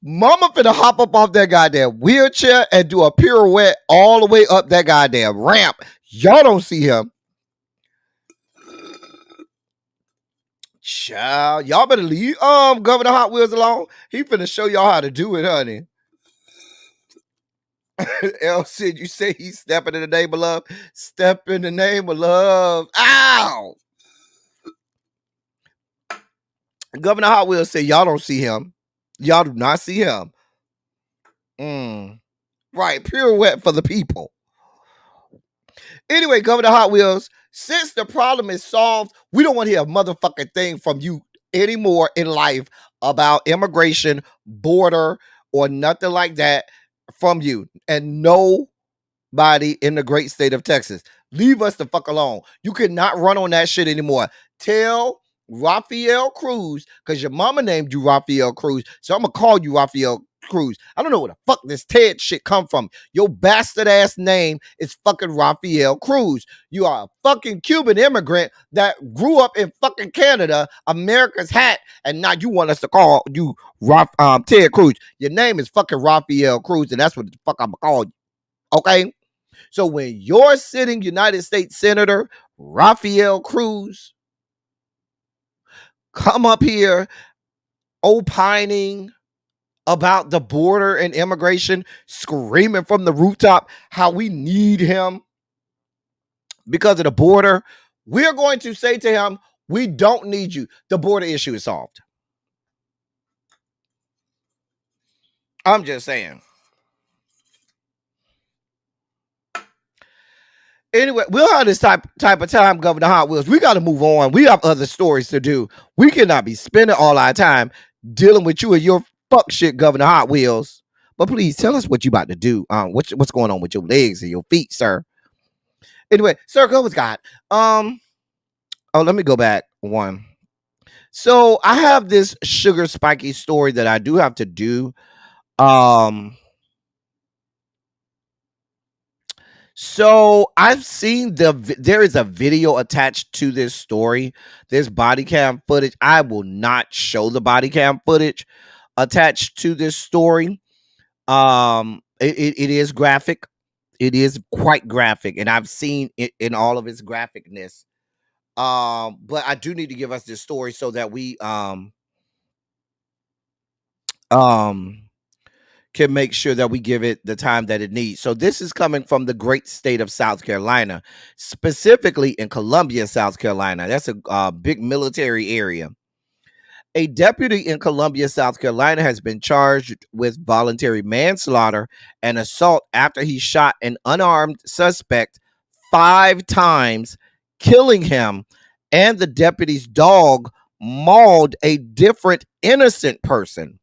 Mama finna hop up off that goddamn wheelchair and do a pirouette all the way up that goddamn ramp. Y'all don't see him. Child, y'all better leave Governor Hot Wheels alone. He finna show y'all how to do it, honey. El Cid, you say he's stepping in the name of love. Step in the name of love. Ow! Governor Hot Wheels said y'all don't see him. Y'all do not see him. Right, pirouette for the people. Anyway, Governor Hot Wheels, since the problem is solved, we don't want to hear a motherfucking thing from you anymore in life about immigration, border, or nothing like that from you. And nobody in the great state of Texas. Leave us the fuck alone. You cannot run on that shit anymore. Tell Raphael Cruz, because your mama named you Raphael Cruz, so I'm going to call you Raphael Cruz. I don't know where the fuck this Ted shit come from. Your bastard ass name is fucking Raphael Cruz. You are a fucking Cuban immigrant that grew up in fucking Canada, America's hat, and now you want us to call you Ted Cruz. Your name is fucking Raphael Cruz, and that's what the fuck I'm gonna call you. Okay? So when you're sitting United States Senator Raphael Cruz come up here opining about the border and immigration, screaming from the rooftop how we need him because of the border, we're going to say to him, we don't need you. The border issue is solved. I'm just saying. Anyway, we'll have this type of time, Governor Hot Wheels. We got to move on. We have other stories to do. We cannot be spending all our time dealing with you and your fuck shit, Governor Hot Wheels. But please tell us what you about to do. What's going on with your legs and your feet, sir? Anyway, sir, go with God. Let me go back one. So I have this sugar spiky story that I do have to do. So I've seen there is a video attached to this story. There's body cam footage. I will not show the body cam footage attached to this story. It is graphic. It is quite graphic, and I've seen it in all of its graphicness. But I do need to give us this story so that we can make sure that we give it the time that it needs. So this is coming from the great state of South Carolina, specifically in Columbia, South Carolina. That's a big military area. A deputy in Columbia, South Carolina has been charged with voluntary manslaughter and assault after he shot an unarmed suspect 5 times, killing him, and the deputy's dog mauled a different innocent person.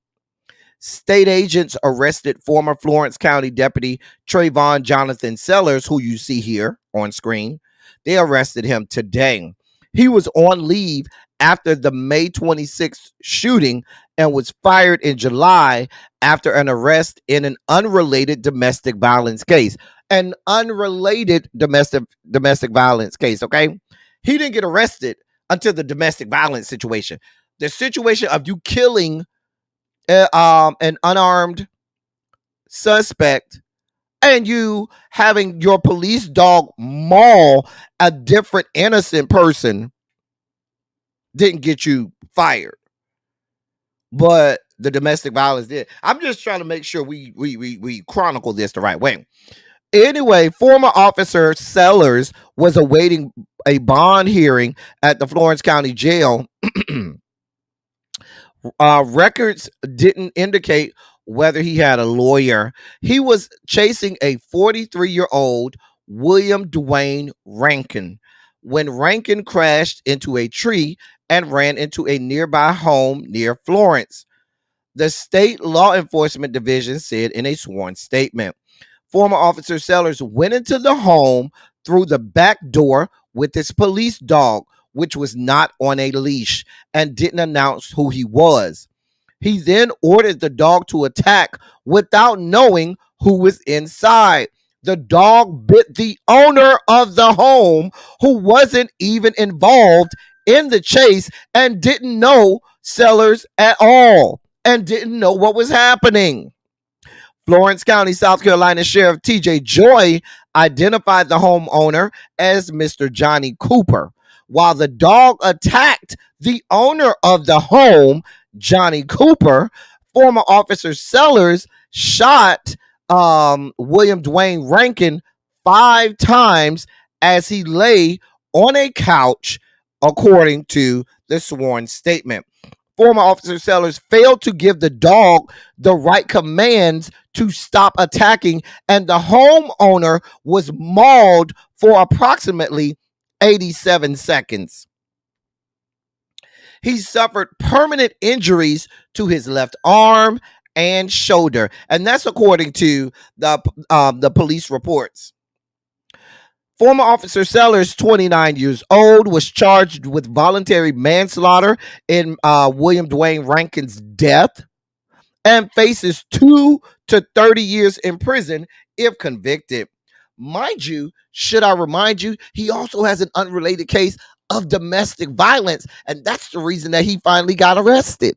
State agents arrested former Florence County Deputy Trayvon Jonathan Sellers, who you see here on screen. They arrested him today. He was on leave after the May 26th shooting and was fired in July after an arrest in an unrelated domestic violence case. An unrelated domestic violence case, okay? He didn't get arrested until the domestic violence situation. The situation of you killing an unarmed suspect and you having your police dog maul a different innocent person didn't get you fired, but the domestic violence did. I'm just trying to make sure we chronicle this the right way. Anyway, former officer Sellers was awaiting a bond hearing at the Florence County Jail. Records didn't indicate whether he had a lawyer. He was chasing a 43-year-old William Dwayne Rankin when Rankin crashed into a tree and ran into a nearby home near Florence. The state law enforcement division said in a sworn statement. Former officer Sellers went into the home through the back door with his police dog, which was not on a leash, and didn't announce who he was. He then ordered the dog to attack without knowing who was inside. The dog bit the owner of the home, who wasn't even involved in the chase and didn't know Sellers at all and didn't know what was happening. Florence County, South Carolina Sheriff TJ Joy identified the homeowner as Mr. Johnny Cooper. While the dog attacked the owner of the home, Johnny Cooper, former officer Sellers shot William Dwayne Rankin 5 times as he lay on a couch, according to the sworn statement. Former officer Sellers failed to give the dog the right commands to stop attacking, and the homeowner was mauled for approximately 87 seconds. He suffered permanent injuries to his left arm and shoulder, and that's according to the police reports. Former officer Sellers, 29 years old, was charged with voluntary manslaughter in William Dwayne Rankin's death and faces 2 to 30 years in prison if convicted. Mind you, should I remind you, he also has an unrelated case of domestic violence, and that's the reason that he finally got arrested.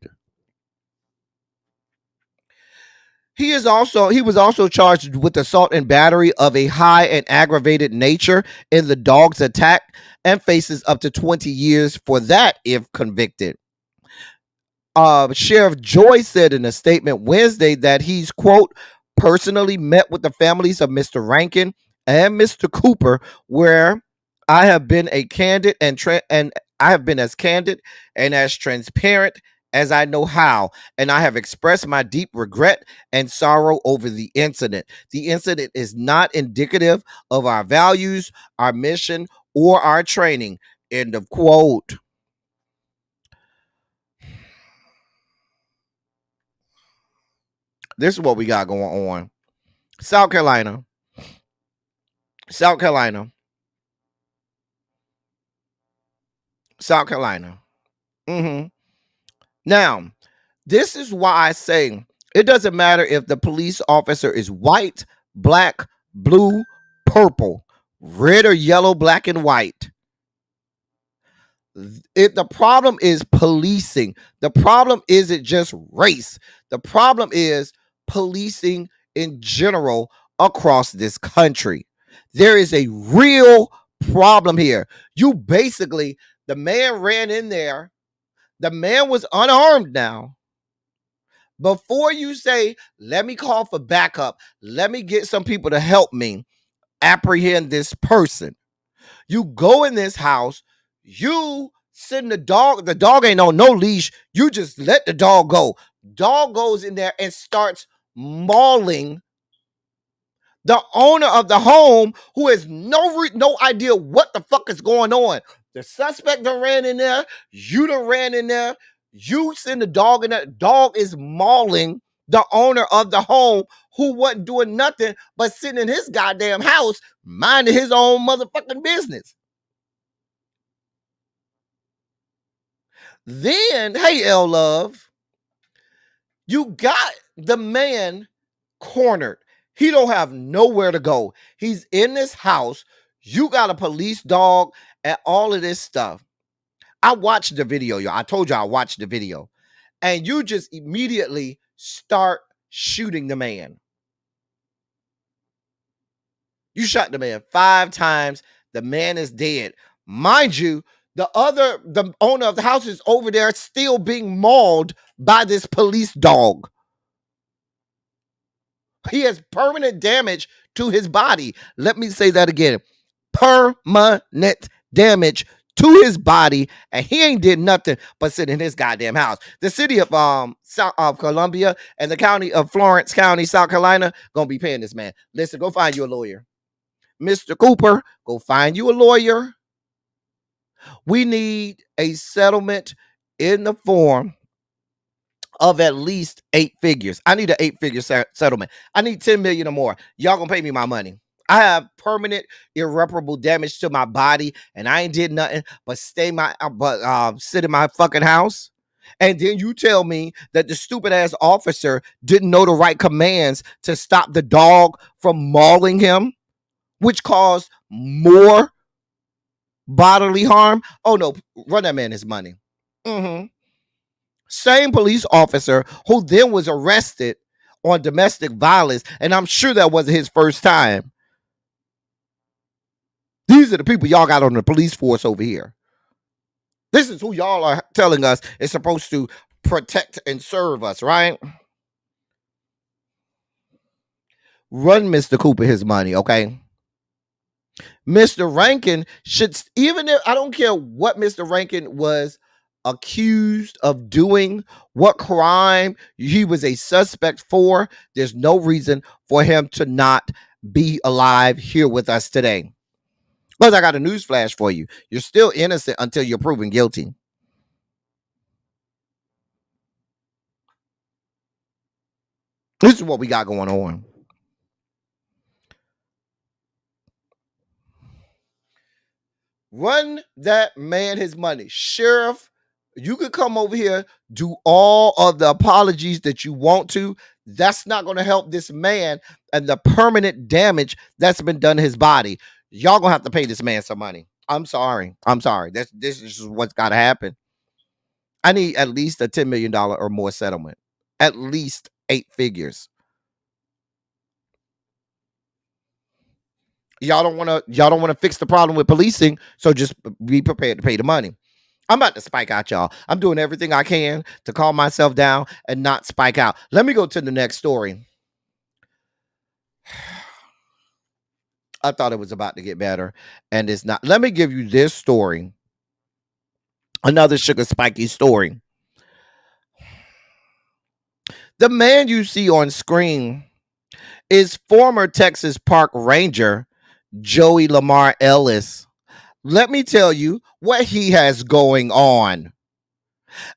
He was also charged with assault and battery of a high and aggravated nature in the dog's attack and faces up to 20 years for that if convicted. Sheriff Joy said in a statement Wednesday that he's, quote, personally met with the families of Mr. Rankin and Mr. Cooper, where I have been a candid and I have been as candid and as transparent as I know how, and I have expressed my deep regret and sorrow over the incident. The incident is not indicative of our values, our mission, or our training. End of quote. This is what we got going on. South Carolina. South Carolina. South Carolina. Now, this is why I say it doesn't matter if the police officer is white, black, blue, purple, red or yellow, black and white. The problem is policing. The problem isn't just race. The problem is policing in general across this country. There is a real problem here. The man ran in there. The man was unarmed now. Before you say, let me call for backup, let me get some people to help me apprehend this person, you go in this house, you send the dog ain't on no leash, you just let the dog go. Dog goes in there and starts mauling the owner of the home, who has no idea what the fuck is going on. The suspect done ran in there, you done ran in there, you send the dog in there, dog is mauling the owner of the home, who wasn't doing nothing but sitting in his goddamn house, minding his own motherfucking business. Then, hey, L Love, you got the man cornered. He don't have nowhere to go. He's in this house. You got a police dog and all of this stuff. I watched the video, y'all. I told you I watched the video. And you just immediately start shooting the man. You shot the man 5 times. The man is dead. Mind you, the owner of the house is over there still being mauled by this police dog. He has permanent damage to his body. Let me say that again. Permanent damage to his body, and he ain't did nothing but sit in his goddamn house. The city of Columbia and the county of Florence County, South Carolina, gonna be paying this man. Listen, go find you a lawyer. Mr. Cooper, go find you a lawyer. We need a settlement in the form of at least 8 figures. I need an 8-figure settlement. I need 10 million or more. Y'all gonna pay me my money. I have permanent irreparable damage to my body, and I ain't did nothing but sit in my fucking house. And then you tell me that the stupid ass officer didn't know the right commands to stop the dog from mauling him, which caused more bodily harm. Oh no, run that man his money. Same police officer who then was arrested on domestic violence, and I'm sure that wasn't his first time. These are the people y'all got on the police force over here. This is who y'all are telling us is supposed to protect and serve us, right? Run Mr. Cooper his money, okay? Mr. Rankin should, even if I don't care what Mr. Rankin was accused of doing, what crime he was a suspect for, there's no reason for him to not be alive here with us today. Because I got a news flash for you. You're still innocent until you're proven guilty. This is what we got going on. Run that man his money. Sheriff, you could come over here, do all of the apologies that you want to. That's not going to help this man and the permanent damage that's been done to his body. Y'all going to have to pay this man some money. I'm sorry. This is just what's got to happen. I need at least a $10 million or more settlement. At least 8 figures. Y'all don't want to fix the problem with policing, so just be prepared to pay the money. I'm about to spike out, y'all. I'm doing everything I can to calm myself down and not spike out. Let me go to the next story. I thought it was about to get better, and it's not. Let me give you this story. Another sugar spiky story. The man you see on screen is former Texas Park Ranger Joey Lamar Ellis. Let me tell you what he has going on.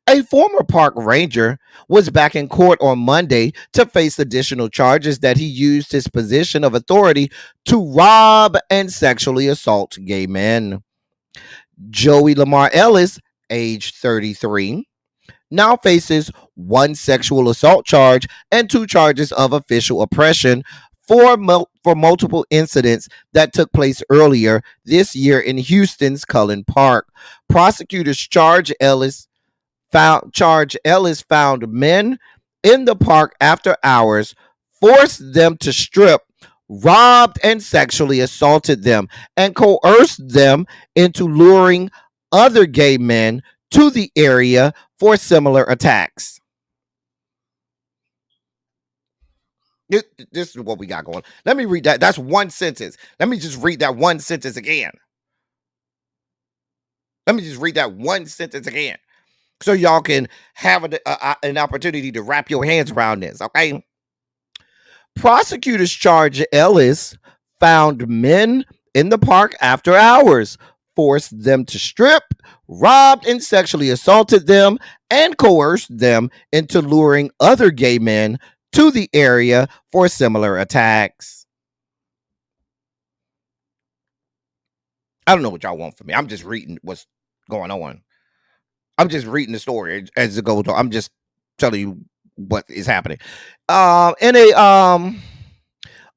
A former park ranger was back in court on Monday to face additional charges that he used his position of authority to rob and sexually assault gay men. Joey Lamar Ellis, age 33, now faces 1 sexual assault charge and 2 charges of official oppression for multiple incidents that took place earlier this year in Houston's Cullen Park. Prosecutors charge Ellis found men in the park after hours, forced them to strip, robbed and sexually assaulted them, and coerced them into luring other gay men to the area for similar attacks. This is what we got going. Let me read that. That's one sentence. Let me just read that one sentence again. So y'all can have an opportunity to wrap your hands around this, okay? Prosecutors charge Ellis found men in the park after hours, forced them to strip, robbed and sexually assaulted them, and coerced them into luring other gay men to the area for similar attacks. I don't know what y'all want from me. I'm just reading what's going on. I'm just reading the story as it goes on. I'm just telling you what is happening.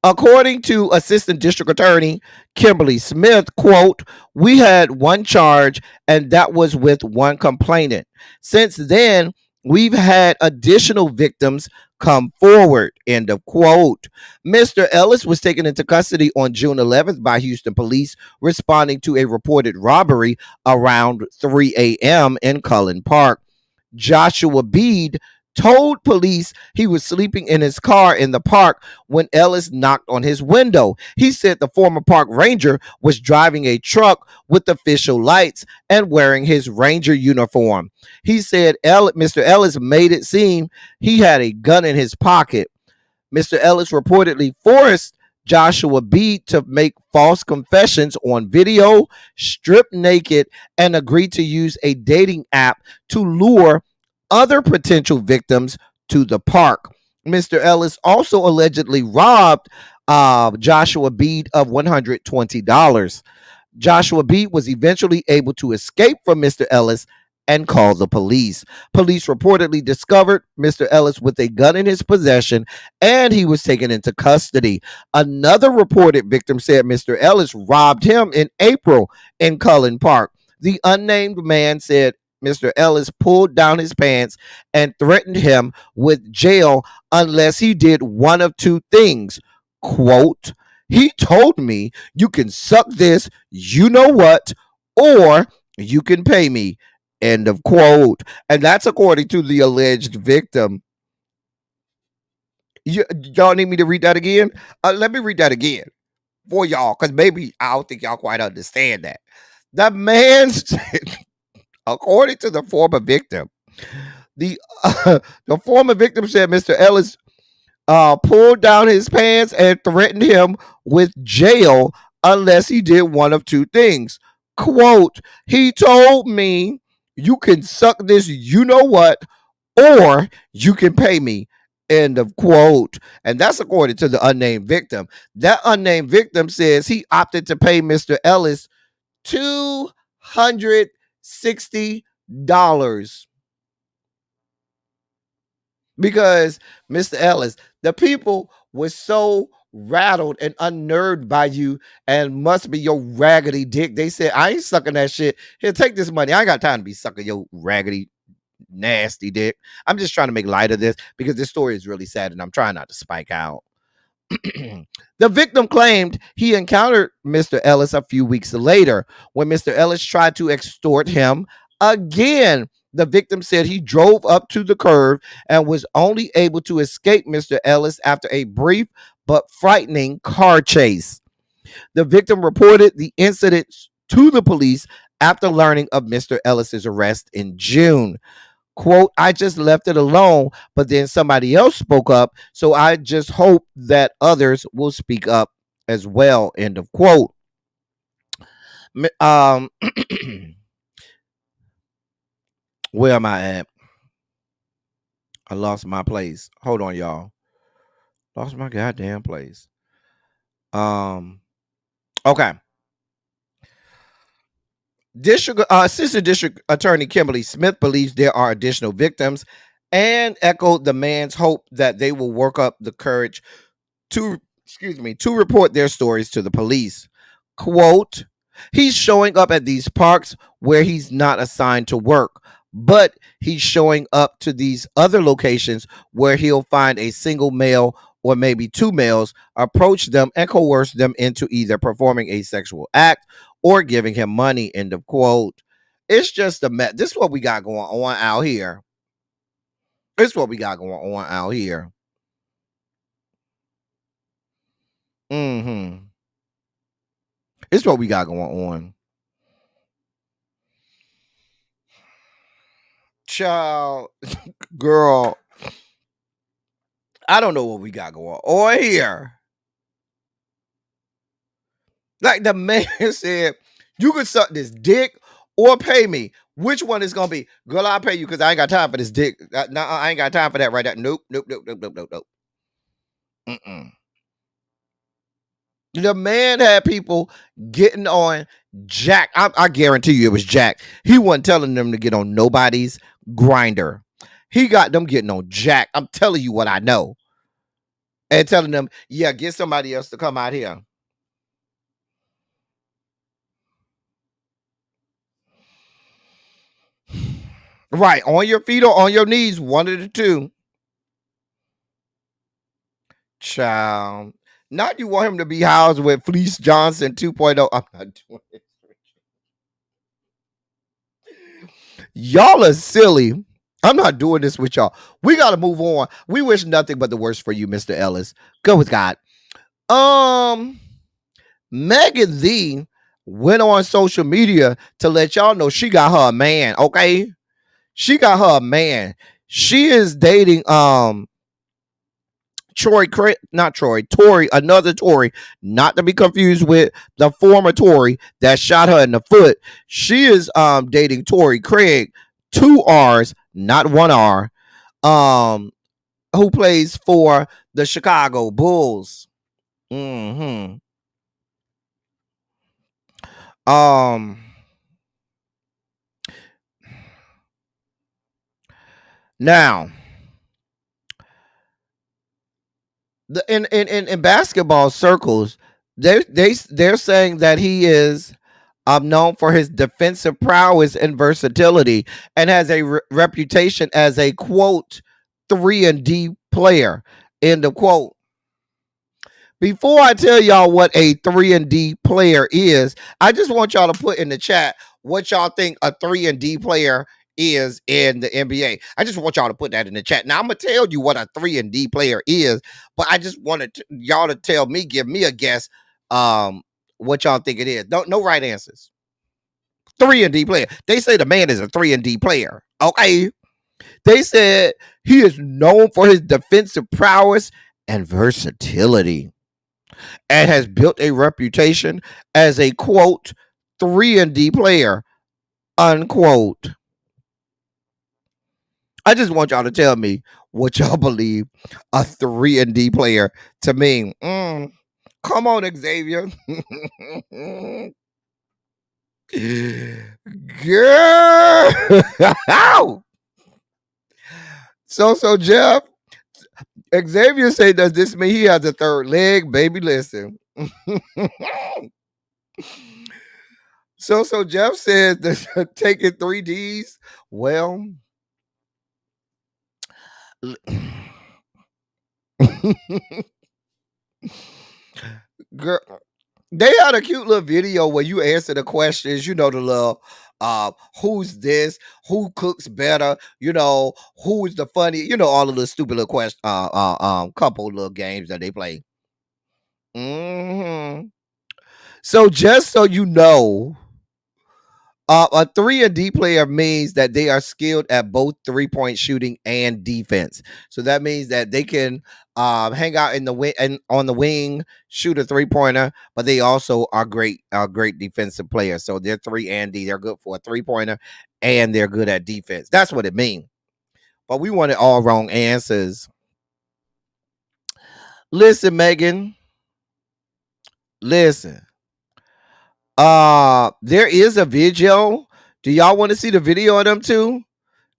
According to Assistant District Attorney Kimberly Smith, quote, "We had 1 charge and that was with 1 complainant. Since then, we've had additional victims come forward," end of quote. Mr. Ellis was taken into custody on June 11th by Houston police, responding to a reported robbery around 3 a.m. in Cullen Park. Joshua Bede told police he was sleeping in his car in the park when Ellis knocked on his window. He said the former park ranger was driving a truck with official lights and wearing his ranger uniform. He said Mr. Ellis made it seem he had a gun in his pocket. Mr. Ellis reportedly forced Joshua Bede to make false confessions on video, strip naked, and agreed to use a dating app to lure other potential victims to the park. Mr. Ellis also allegedly robbed Joshua Bede of $120. Joshua Bede was eventually able to escape from Mr. Ellis and called the police. Police reportedly discovered Mr. Ellis with a gun in his possession and he was taken into custody. Another reported victim said Mr. Ellis robbed him in April in Cullen Park. The unnamed man said Mr. Ellis pulled down his pants and threatened him with jail unless he did one of two things. Quote, he told me you can suck this, you know what, or you can pay me. End of quote. And that's according to the alleged victim. Y'all need me to read that again? Let me read that again for y'all, because maybe I don't think y'all quite understand that. The man said, according to the former victim, the the former victim said Mr. Ellis pulled down his pants and threatened him with jail unless he did one of two things. Quote, he told me you can suck this, you know what, or you can pay me. End of quote. And that's according to the unnamed victim. That unnamed victim says he opted to pay Mr. Ellis $260 because Mr. Ellis, the people were so rattled and unnerved by you and must be your raggedy dick. They said, I ain't sucking that shit. Here, take this money. I ain't got time to be sucking your raggedy, nasty dick. I'm just trying to make light of this because this story is really sad and I'm trying not to spike out. The victim claimed he encountered Mr. Ellis a few weeks later when Mr. Ellis tried to extort him again. The victim said he drove up to the curb and was only able to escape Mr. Ellis after a brief but frightening car chase. The victim reported the incident to the police after learning of Mr. Ellis's arrest in June. Quote, I just left it alone, but then somebody else spoke up. So I just hope that others will speak up as well. End of quote. Where am I at? I lost my place. Hold on, y'all. Lost my goddamn place. Okay. Assistant District Attorney Kimberly Smith believes there are additional victims and echoed the man's hope that they will work up the courage to report their stories to the police. Quote, he's showing up at these parks where he's not assigned to work, but he's showing up to these other locations where he'll find a single male or maybe two males, approach them and coerce them into either performing a sexual act or giving him money. End of quote. It's just a mess. This is what we got going on out here. This is what we got going on out here. It's what we got going on. Child, girl, I don't know what we got going on here. Like the man said, you can suck this dick or pay me. Which one is gonna be? Girl, I'll pay you because I ain't got time for this dick. No, I ain't got time for that right now. Nope. The man had people getting on Jack. I guarantee you it was Jack. He wasn't telling them to get on nobody's grinder. He got them getting on Jack. I'm telling you what I know. And telling them, yeah, get somebody else to come out here. Right. On your feet or on your knees. One of the two. Child. Not you want him to be housed with Fleece Johnson 2.0. I'm not doing it. Y'all are silly. I'm not doing this with y'all. We got to move on. We wish nothing but the worst for you, Mr. Ellis. Go with God. Megan Thee went on social media to let y'all know she got her a man, okay? She got her a man. She is dating Tory, another Tory, not to be confused with the former Tory that shot her in the foot. She is dating Tory Craig, 2 R's, not 1 R, who plays for the Chicago Bulls. Now, in basketball circles, they're saying that he is known for his defensive prowess and versatility, and has a reputation as a quote 3-and-D player. End of quote. Before I tell y'all what a 3-and-D player is, I just want y'all to put in the chat what y'all think a 3-and-D player is in the NBA. I just want y'all to put that in the chat. Now I'm gonna tell you what a 3-and-D player is, but I just wanted y'all to tell me, give me a guess, what y'all think it is. No right answers. 3-and-D player. They say the man is a 3-and-D player. Okay. They said he is known for his defensive prowess and versatility, and has built a reputation as a quote 3-and-D player, unquote. I just want y'all to tell me what y'all believe a 3-and-D player to mean. Come on, Xavier. Girl. So Jeff, Xavier say, does this mean he has a third leg? Baby, listen. So Jeff says that taking 3Ds. Well, girl, they had a cute little video where you answer the questions, the little who's this, who cooks better, who's the funny, all of the stupid little question couple little games that they play. So just so you know, a 3-and-D player means that they are skilled at both 3-point shooting and defense. So that means that they can hang out in the wing and on the wing, shoot a 3-pointer, but they also are great defensive players. So they're 3-and-D. They're good for a 3-pointer, and they're good at defense. That's what it means. But we wanted all wrong answers. Listen, Megan. Listen. There is a video. Do y'all want to see the video of them too?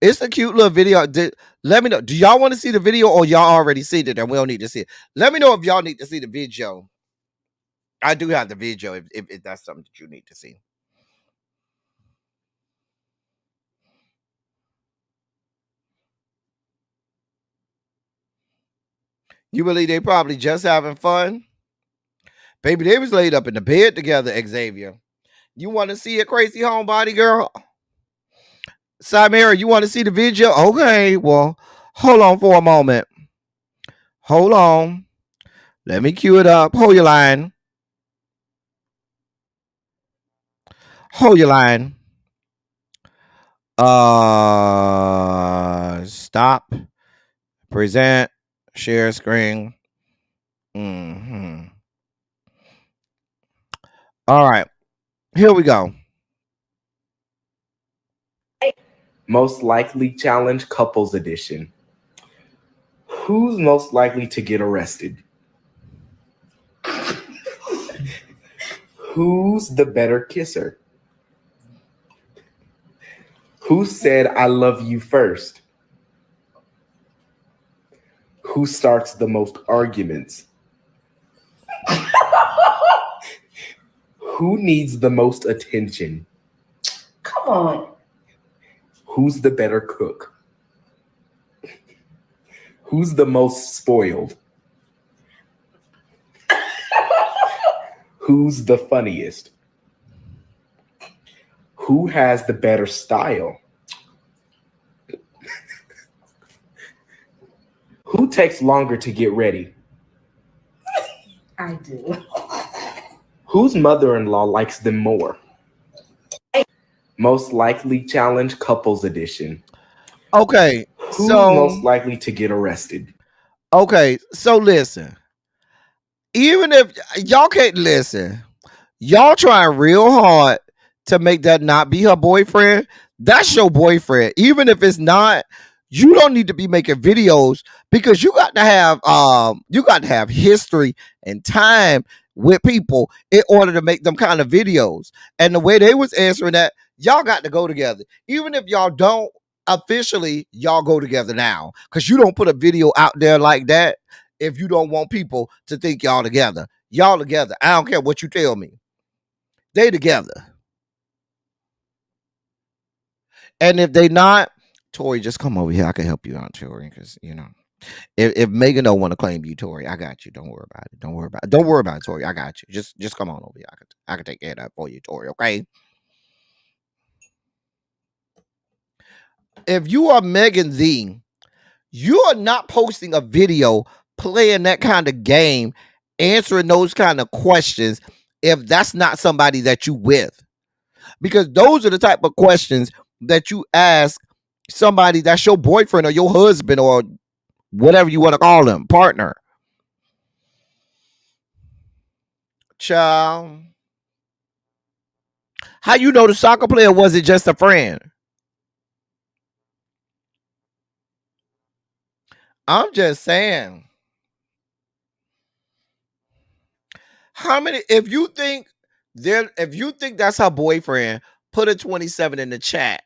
It's a cute little video. Let me know. Do y'all want to see the video, or y'all already seen it and we don't need to see it? Let me know if y'all need to see the video. I do have the video if that's something that you need to see. You believe they probably just having fun? Baby, they was laid up in the bed together, Xavier. You want to see a crazy homebody, girl? Samara, you want to see the video? Okay, well, hold on for a moment. Hold on. Let me cue it up. Hold your line. Hold your line. Stop. Present. Share screen. All right. Here we go. Most likely challenge couples edition. Who's most likely to get arrested? Who's the better kisser? Who said I love you first? Who starts the most arguments? Who needs the most attention? Come on. Who's the better cook? Who's the most spoiled? Who's the funniest? Who has the better style? Who takes longer to get ready? I do. Whose mother-in-law likes them more? Most likely challenge couples edition. Okay, Who's most likely to get arrested? Okay, so listen. Even if y'all can't listen, y'all trying real hard to make that not be her boyfriend. That's your boyfriend. Even if it's not, you don't need to be making videos, because you got to have history and time with people in order to make them kind of videos. And the way they was answering that, y'all got to go together. Even if y'all don't officially y'all go together now. Because you don't put a video out there like that if you don't want people to think y'all together. Y'all together. I don't care what you tell me. They together. And if they not, Tori, just come over here. I can help you out, Tori, because if Megan don't want to claim you, Tori, I got you. Don't worry about it. Don't worry about it. Don't worry about it, Tori. I got you. Just come on over here. I can take care of that for you, Tori. Okay. If you are Megan Thee, you are not posting a video playing that kind of game, answering those kind of questions if that's not somebody that you with. Because those are the type of questions that you ask somebody that's your boyfriend or your husband or whatever you want to call them, partner. Child. How you know the soccer player wasn't just a friend? I'm just saying. How many? If you think that's her boyfriend, put a 27 in the chat.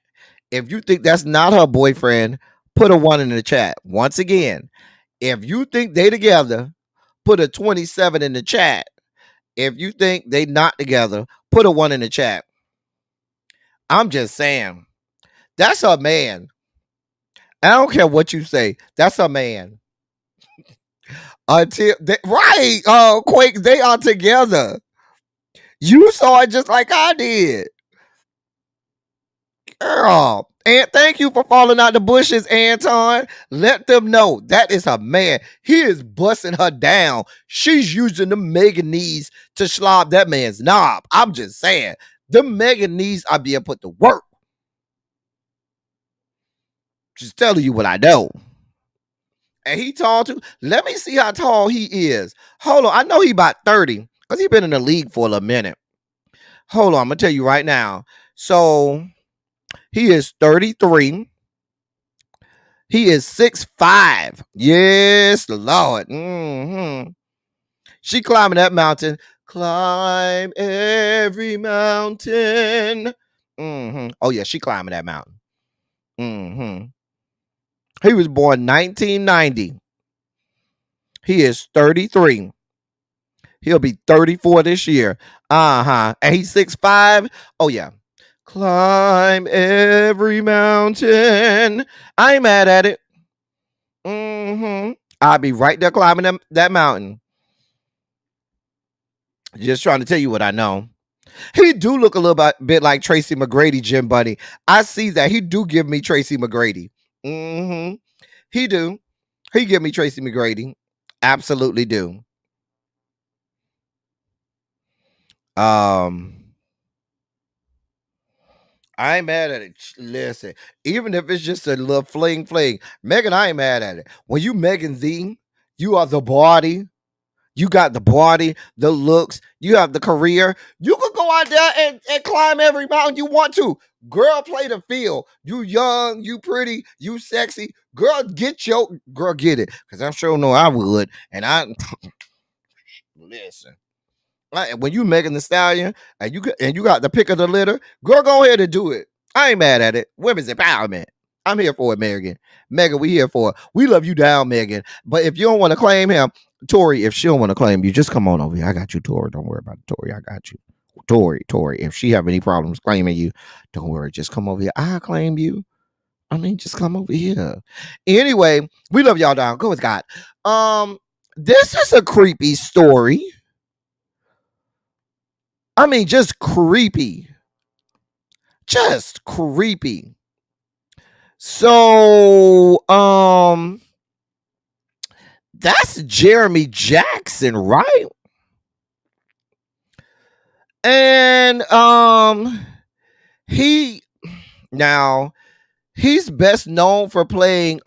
If you think that's not her boyfriend, put a 1 in the chat. Once again, if you think they together, put a 27 in the chat. If you think they not together, put a 1 in the chat. I'm just saying. That's her man. I don't care what you say. That's her man. Until they, right, Quake, they are together. You saw it just like I did. Girl. And thank you for falling out the bushes, Anton. Let them know that is her man. He is busting her down. She's using the mega knees to slob that man's knob. I'm just saying. The mega knees are being put to work. Just telling you what I know. And he tall too. Let me see how tall he is. Hold on. I know he about 30 because he been in the league for a minute. Hold on. I'm going to tell you right now. So he is 33. He is 6'5". Yes, Lord. Mm-hmm. She climbing that mountain. Climb every mountain. Mm-hmm. Oh, yeah, she climbing that mountain. Mm-hmm. He was born 1990. He is 33. He'll be 34 this year. Uh-huh. And he's 6'5". Oh, yeah. Climb every mountain. I ain't mad at it. Mm-hmm. I'll be right there climbing that mountain. Just trying to tell you what I know. He do look a little bit like Tracy McGrady, Jim Bunny. I see that. He do give me Tracy McGrady. Mm-hmm. He do. He give me Tracy McGrady. Absolutely do. I ain't mad at it. Listen, even if it's just a little fling. Megan, I ain't mad at it. When you Megan Thee, you are the body. You got the body, the looks, you have the career. You could go out there and climb every mountain you want to. Girl, play the field. You young, you pretty, you sexy. Girl, get it. Because I'm sure no, I would. And I listen. When you Megan Thee Stallion and you got the pick of the litter, girl, go ahead and do it. I ain't mad at it. Women's empowerment. I'm here for it, Megan. Megan, we here for it. We love you down, Megan. But if you don't want to claim him, Tori, if she don't want to claim you, just come on over here. I got you, Tori. Don't worry about it, Tori. I got you. Tori, if she have any problems claiming you, don't worry. Just come over here. I'll claim you. I mean, just come over here. Anyway, we love y'all down. Go with God. This is a creepy story. I mean, just creepy. Just creepy. So, that's Jeremy Jackson, right? And he's best known for playing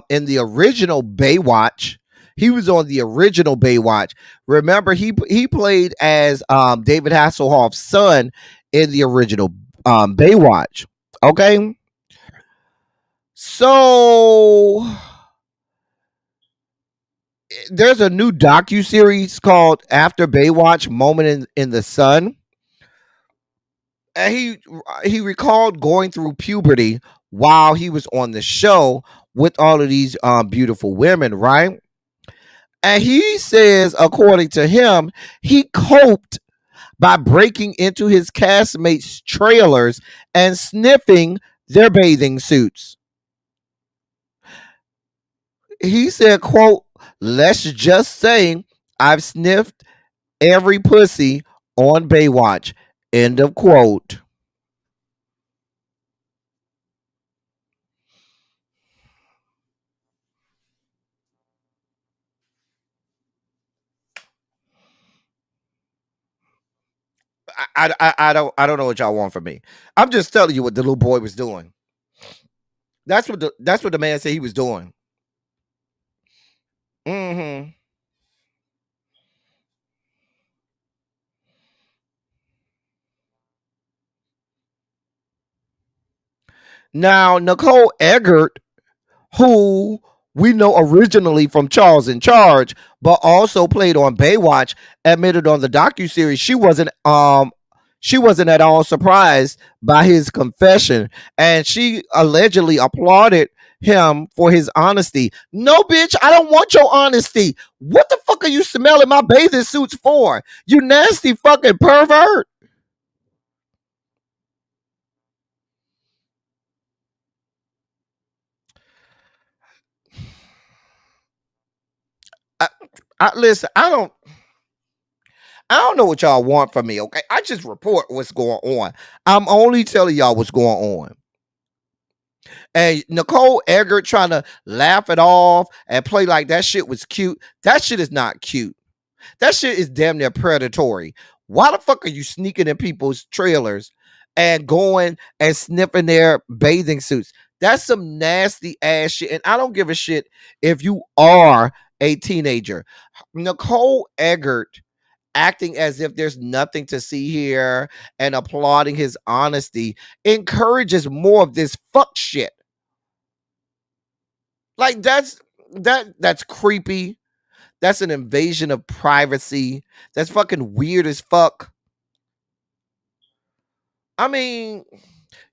in the original Baywatch. He was on the original Baywatch. Remember, he played as David Hasselhoff's son in the original Baywatch. Okay. So there's a new docuseries called After Baywatch: Moment in the Sun. And he recalled going through puberty while he was on the show with all of these beautiful women, right? And he says, according to him, he coped by breaking into his castmates' trailers and sniffing their bathing suits. He said, quote, let's just say I've sniffed every pussy on Baywatch, end of quote. I don't know what y'all want from me. I'm just telling you what the little boy was doing. That's what the man said he was doing. Hmm. Now Nicole Eggert, who we know originally from Charles in Charge, but also played on Baywatch, admitted on the docuseries she wasn't at all surprised by his confession, and she allegedly applauded him for his honesty. No, bitch, I don't want your honesty. What the fuck are you smelling my bathing suits for? You nasty fucking pervert. I, listen, I don't know what y'all want from me, okay? I just report what's going on. I'm only telling y'all what's going on. And Nicole Eggert trying to laugh it off and play like that shit was cute. That shit is not cute. That shit is damn near predatory. Why the fuck are you sneaking in people's trailers and going and sniffing their bathing suits? That's some nasty ass shit. And I don't give a shit if you are a teenager. Nicole Eggert acting as if there's nothing to see here and applauding his honesty encourages more of this fuck shit. Like that's creepy. That's an invasion of privacy. That's fucking weird as fuck. I mean,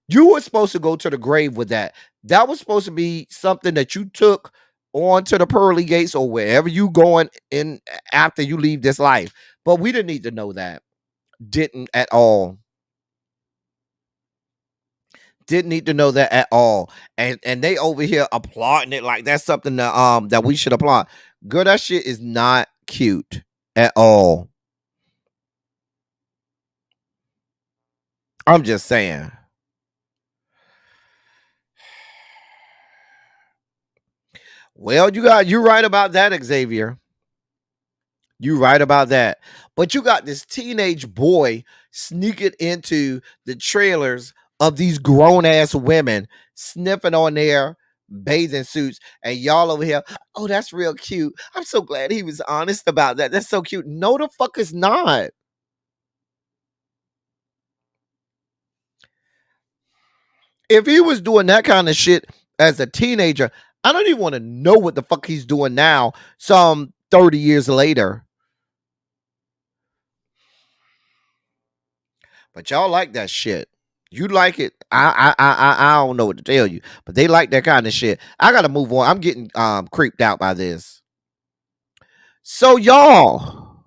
you were supposed to go to the grave with that. That was supposed to be something that you took on to the pearly gates or wherever you going in after you leave this life. But we didn't need to know that. Didn't at all. Didn't need to know that at all. And they over here applauding it like that's something that we should applaud. Girl, that shit is not cute at all. I'm just saying. Well, you right about that, Xavier. You right about that. But you got this teenage boy sneaking into the trailers of these grown ass women, sniffing on their bathing suits, and y'all over here, oh, that's real cute. I'm so glad he was honest about that. That's so cute. No, the fuck is not. If he was doing that kind of shit as a teenager, I don't even want to know what the fuck he's doing now, some 30 years later. But y'all like that shit. You like it. I don't know what to tell you, but they like that kind of shit. I gotta move on. I'm getting creeped out by this. So y'all,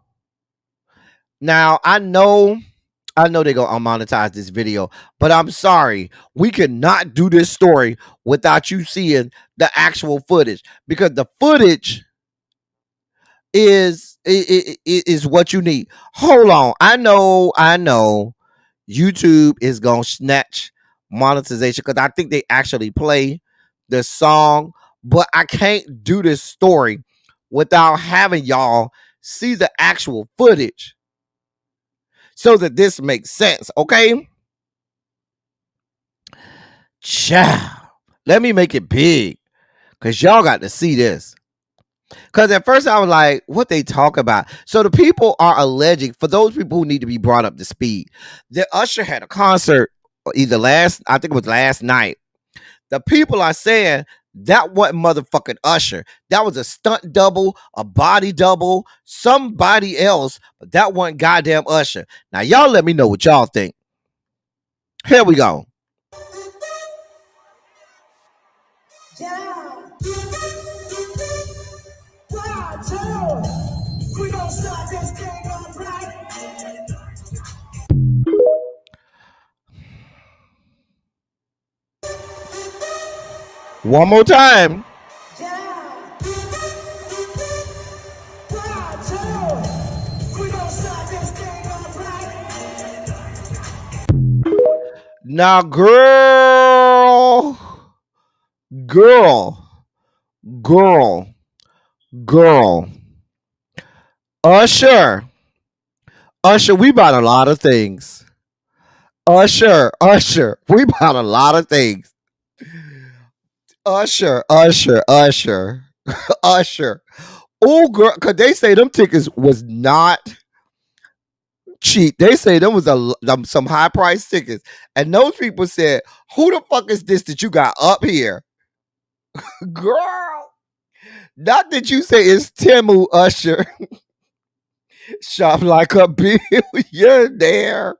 now I know they're gonna monetize this video, but I'm sorry, we cannot do this story without you seeing the actual footage because the footage is what you need. Hold on, I know YouTube is gonna snatch monetization because I think they actually play the song, but I can't do this story without having y'all see the actual footage so that this makes sense, okay? Ciao. Let me make it big because y'all got to see this. Because at first I was like, what they talk about? So the people are alleging, for those people who need to be brought up to speed, that Usher had a concert I think it was last night. The people are saying that wasn't motherfucking Usher. That was a stunt double, a body double, somebody else, but that wasn't goddamn Usher. Now y'all let me know what y'all think. Here we go. Yeah. Wow, we gonna start this thing up right. One more time. Yeah. Wow, we gonna start this thing up right. Now, girl, girl, girl. Usher, we bought a lot of things. Usher, we bought a lot of things. Usher, Usher. Oh, girl, cause they say them tickets was not cheap. They say them was some high price tickets, and those people said, "Who the fuck is this that you got up here, girl?" Not that you say it's Timu Usher. Shop like a billionaire.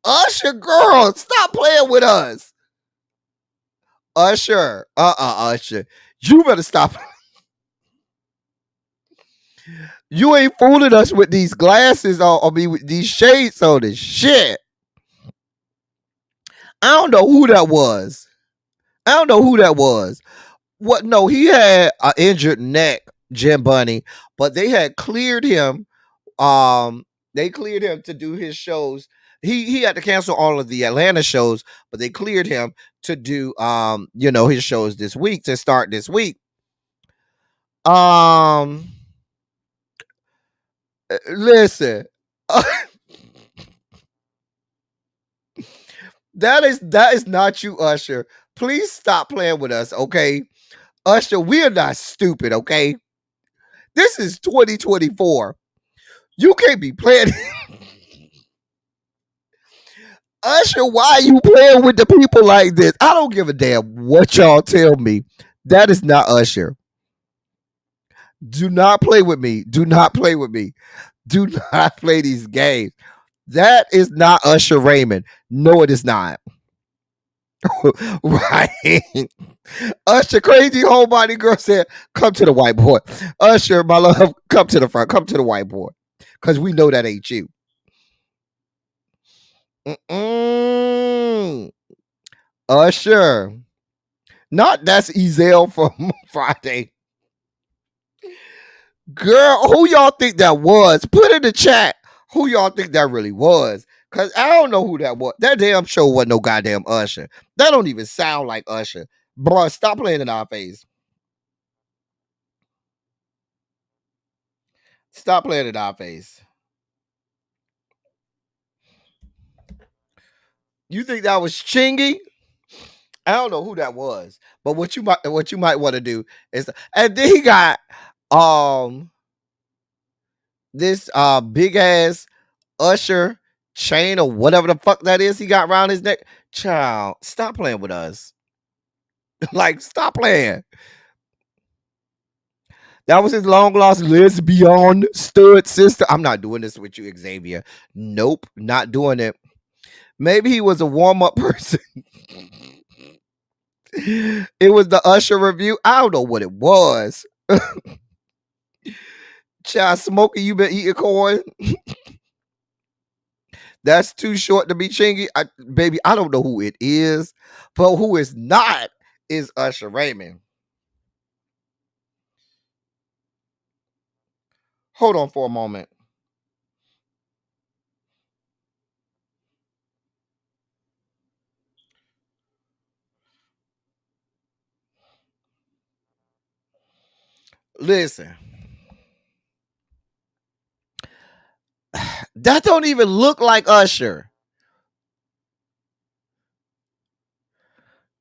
Usher, girl, stop playing with us. Usher, Usher, you better stop. You ain't fooling us with these glasses on, I mean, with these shades on this shit. I don't know who that was. What? No, he had an injured neck, Jim Bunny, but they had cleared him. They cleared him to do his shows. He had to cancel all of the Atlanta shows, but they cleared him to do his shows this week to start this week. Listen. That is not you, Usher. Please stop playing with us, okay? Usher, we are not stupid, okay? This is 2024. You can't be playing. Usher, why are you playing with the people like this? I don't give a damn what y'all tell me. That is not Usher. Do not play with me. Do not play with me. Do not play these games. That is not Usher Raymond. No, it is not. Right. Usher, crazy homebody girl said, come to the whiteboard. Usher, my love, come to the front. Come to the whiteboard. Because we know that ain't you. Usher. Not that's Ezel from Friday. Girl, who y'all think that was? Put in the chat who y'all think that really was. Cause I don't know who that was. That damn show wasn't no goddamn Usher. That don't even sound like Usher. Bruh, stop playing in our face. Stop playing in our face. You think that was Chingy? I don't know who that was. But what you might want to do is, and then he got this big ass Usher chain or whatever the fuck that is he got around his neck. Child, stop playing with us. Like, stop playing. That was his long lost lesbian stud sister. I'm not doing this with you, Xavier. Nope, not doing it. Maybe he was a warm-up person. It was the Usher review. I don't know what it was. Child, Smokey, you been eating corn? That's too short to be Chingy. Baby, I don't know who it is, but who is not is Usher Raymond. Hold on for a moment. Listen. That don't even look like Usher.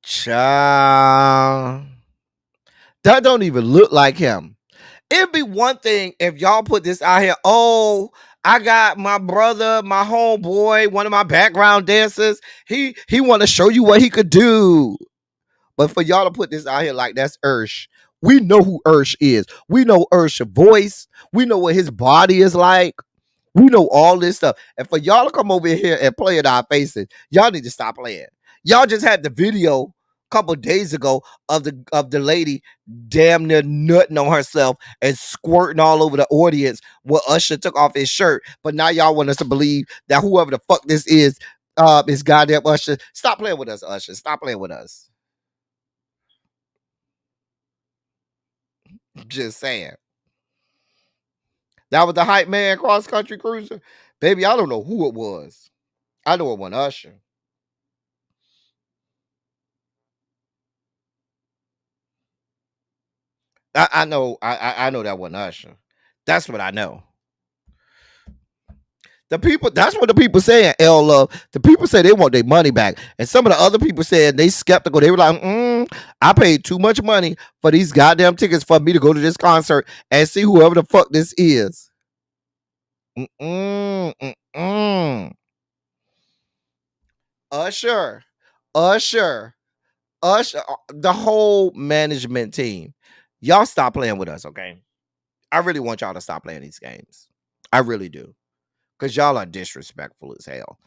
Child. That don't even look like him. It'd be one thing if y'all put this out here. Oh, I got my brother, my homeboy, one of my background dancers. He want to show you what he could do. But for y'all to put this out here like that's Ursh. We know who Ursh is. We know Ursh's voice. We know what his body is like. We know all this stuff. And for y'all to come over here and play in our faces, y'all need to stop playing. Y'all just had the video a couple days ago of the lady damn near nutting on herself and squirting all over the audience when Usher took off his shirt. But now y'all want us to believe that whoever the fuck this is goddamn Usher. Stop playing with us, Usher. Stop playing with us. Just saying. That was the hype man cross country cruiser. Baby, I don't know who it was. I know it wasn't Usher. I know I know that wasn't Usher. That's what I know. The people, that's what the people saying, L Love. The people say they want their money back. And some of the other people said they skeptical. They were like, I paid too much money for these goddamn tickets for me to go to this concert and see whoever the fuck this is. Usher, the whole management team. Y'all stop playing with us, okay? I really want y'all to stop playing these games. I really do. Because y'all are disrespectful as hell.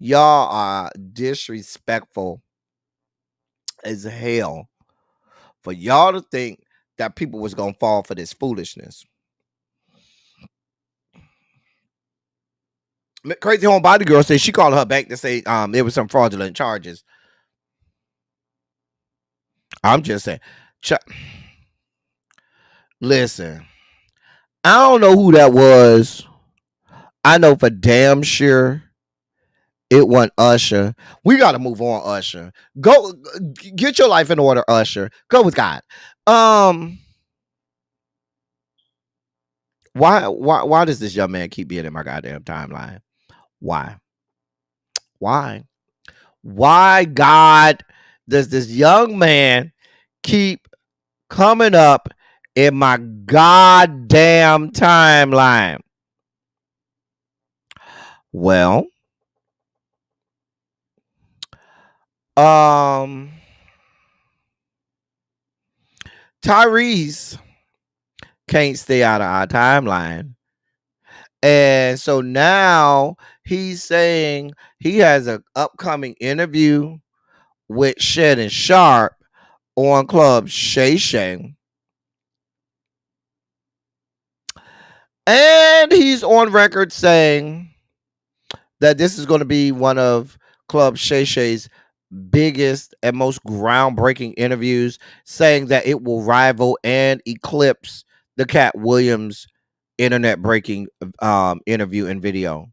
Y'all are disrespectful as hell for y'all to think that people was going to fall for this foolishness. Crazy Homebody Girl said she called her bank to say there was some fraudulent charges. I'm just saying. Listen, I don't know who that was. I know for damn sure it wasn't Usher. We got to move on, Usher. Go get your life in order, Usher. Go with God. Why does this young man keep being in my goddamn timeline? Why? Why, God, does this young man keep coming up in my goddamn timeline? Well, Tyrese can't stay out of our timeline. And so now he's saying he has an upcoming interview with Shannon Sharp on Club Shay Shay. And he's on record saying that this is going to be one of Club Shay Shay's biggest and most groundbreaking interviews, saying that it will rival and eclipse the Cat Williams internet breaking interview and video.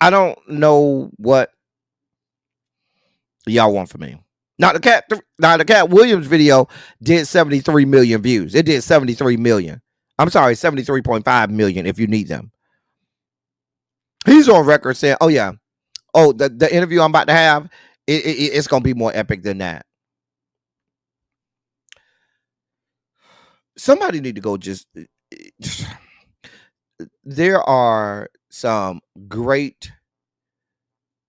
I don't know what y'all want from me. Now the Cat Williams video did 73 million views. It did 73 million. I'm sorry, 73.5 million if you need them. He's on record saying, oh yeah, the interview I'm about to have, it's gonna be more epic than that. Somebody need to go there are some great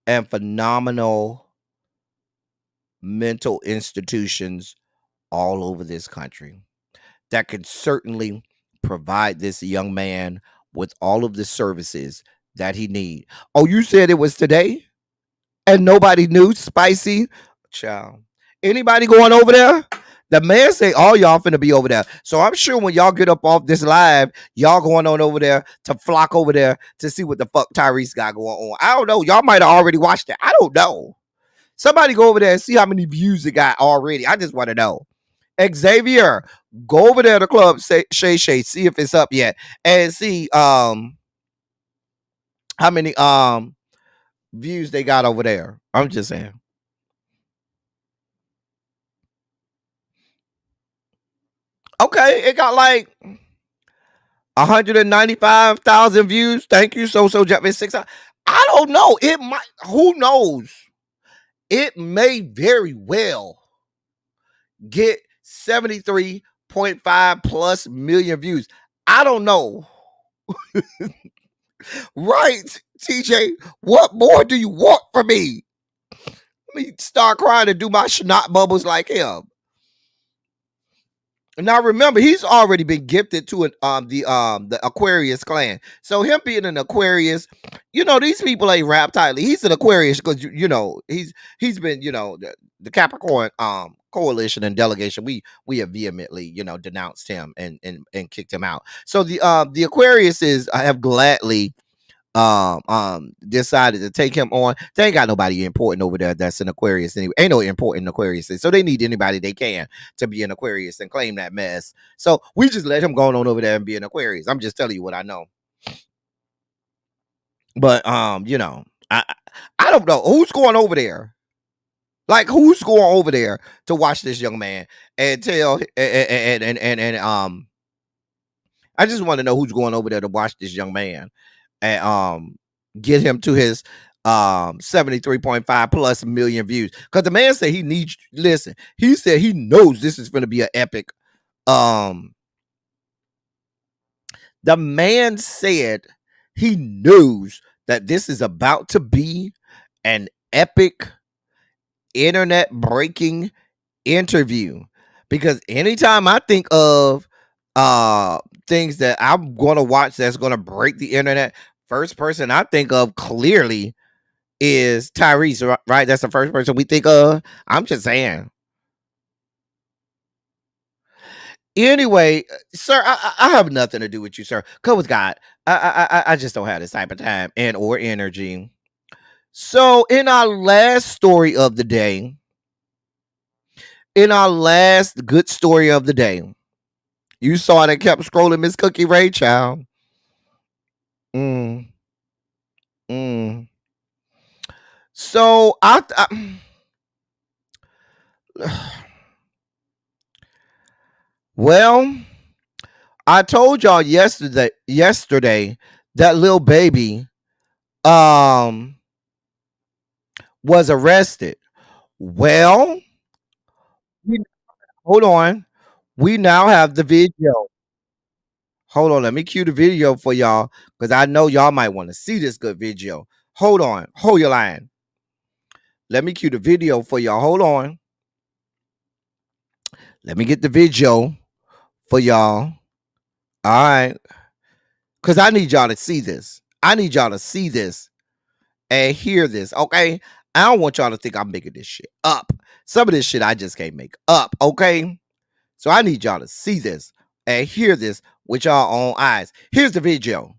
and phenomenal mental institutions all over this country that could certainly provide this young man with all of the services that he need. Oh, you said it was today and nobody knew? Spicy child. Anybody going over there? The man say all y'all finna be over there. So I'm sure when y'all get up off this live, y'all going on over there to flock over there to see what the fuck Tyrese got going on. I don't know. Y'all might have already watched it. I don't know. Somebody go over there and see how many views it got already. I just want to know. Xavier, go over there to Club Shay Shay, see if it's up yet, and see how many views they got over there. I'm just saying. Okay, it got like 195,000 views. Thank you, so Jeff. It's 6. I don't know. It might. Who knows? It may very well get 73.5 plus million views. I don't know. Right, TJ. What more do you want from me? Let me start crying and do my snot bubbles like him. Now remember, he's already been gifted to the Aquarius clan. So him being an Aquarius, these people ain't rap tightly. He's an Aquarius because he's been the Capricorn coalition and delegation. We have vehemently denounced him and kicked him out. So the Aquariuses have gladly decided to take him on. They ain't got nobody important over there that's an Aquarius anyway. Ain't no important Aquarius, so they need anybody they can to be an Aquarius and claim that mess. So we just let him go on over there and be an Aquarius. I'm just telling you what I know. But I don't know who's going over there. Like, who's going over there to watch this young man and tell and I just want to know who's going over there to watch this young man and get him to his 73.5 plus million views. Because the man said he needs, listen, he said he knows this is going to be an epic. The man said he knows that this is about to be an epic internet breaking interview. Because anytime I think of things that I'm going to watch that's going to break the internet, first person I think of clearly is Tyrese, right? That's the first person we think of. I'm just saying. Anyway, sir, I have nothing to do with you, sir. Come with God. I just don't have this type of time and or energy. So in our last story of the day, in our last good story of the day, you saw that kept scrolling Miss Cookie Ray, child. Mm. So well, I told y'all yesterday that little baby was arrested. Well, hold on. We now have the video. Hold on, let me cue the video for y'all because I know y'all might want to see this good video. Hold on, hold your line. Let me cue the video for y'all. Hold on. Let me get the video for y'all. All right. Because I need y'all to see this. I need y'all to see this and hear this, okay? I don't want y'all to think I'm making this shit up. Some of this shit I just can't make up, okay? So I need y'all to see this and hear this with y'all own eyes. Here's the video.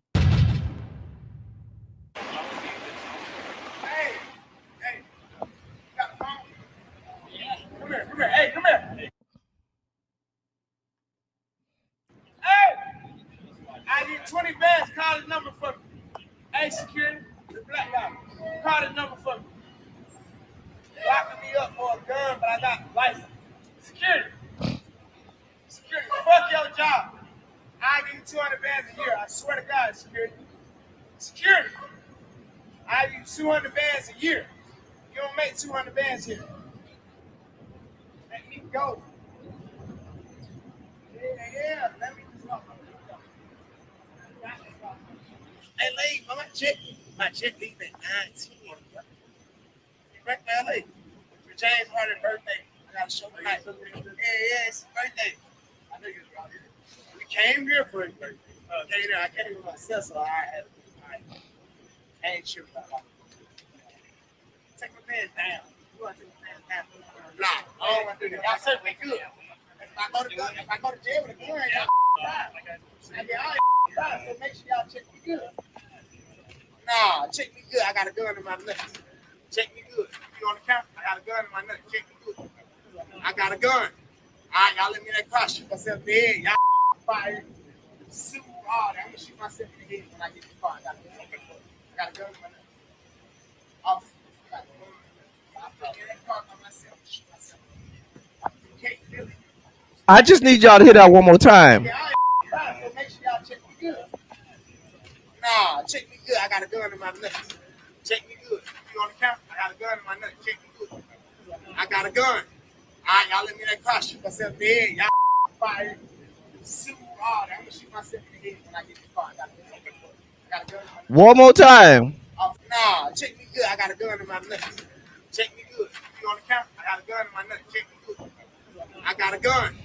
I get 20 bands, call the number for me. Hey, security, the black guy, call the number for me. Locking me up for a gun, but I got license. Security, fuck your job. I give you 200 bands a year. I swear to God, security. I give you 200 bands a year. You don't make 200 bands here. Let me go. Yeah, let me go. Hey, lady, my check leave at 19. Right now, lady. For James Harden's birthday. I gotta show tonight. Yeah, it's his birthday. I know you're out here. We came here for his birthday. I can't even myself, so I ain't sure about that. Take my pants down. You want to take my pants down? Nah, I don't want to do that. Y'all certainly could. If I go to jail with a gun, y'all die. So make sure y'all check me good. Nah, check me good. I got a gun in my nuts. Check me good. You on the count? I got a gun in my nuts. Check me good. I got a gun. All right, y'all let me in that car. Shoot myself dead. Y'all fire. Super hard. I'm gonna shoot myself in the head when I get in the car. I got a gun in my nuts. Officer, I got a gun. I'll put in that car by myself. Shoot myself. You can't feel it. I just need y'all to hear that one more time. Yeah, so make sure y'all check me good. Nah, check me good. I got a gun in my nuts. Check me good. You on the count? I got a gun in my nuts. Check me good. I got a gun. All right, y'all let me in that car. Shoot myself dead. Y'all fire. Super hard. I'm gonna shoot myself in the head when I get in the car. I got a gun in my nuts. One more time. Nah, check me good. I got a gun in my nuts. Check me good. You on the count? I got a gun in my nuts. Check me good. I got a gun.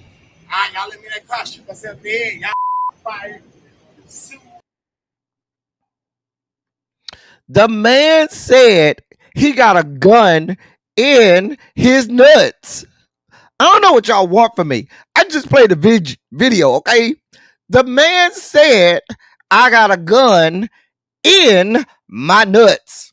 right, y'all let me that car shoot myself dead. Y'all fired. The man said he got a gun in his nuts. I don't know what y'all want from me. I just played the video, okay? The man said I got a gun in my nuts.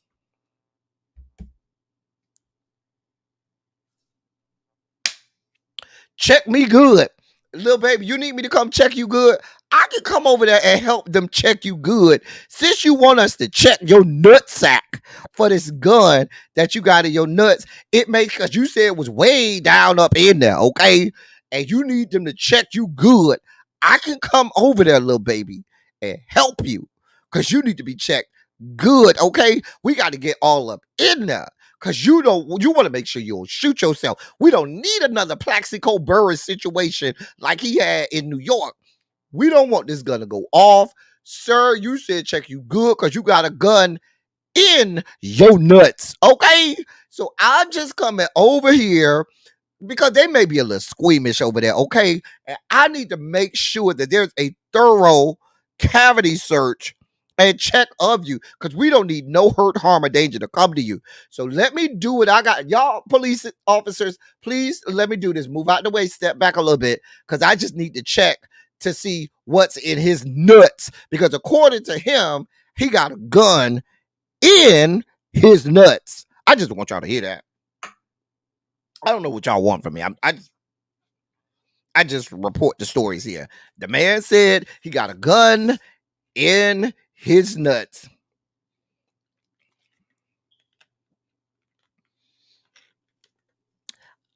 Check me good. Little baby, you need me to come check you good? I can come over there and help them check you good. Since you want us to check your nutsack for this gun that you got in your nuts, it makes, because you said it was way down up in there, okay? And you need them to check you good. I can come over there, little baby, and help you because you need to be checked good, okay? We got to get all up in there. Because you want to make sure you don't shoot yourself. We don't need another Plaxico Burris situation like he had in New York. We don't want this gun to go off. Sir, you said check you good because you got a gun in your nuts. Okay? So I'm just coming over here because they may be a little squeamish over there. Okay? And I need to make sure that there's a thorough cavity search and check of you because we don't need no hurt, harm, or danger to come to you. So let me do what I got. Y'all police officers, please let me do this. Move out the way, step back a little bit because I just need to check to see what's in his nuts because according to him, he got a gun in his nuts. I just want y'all to hear that. I don't know what y'all want from me. I just report the stories here. The man said he got a gun in his nuts.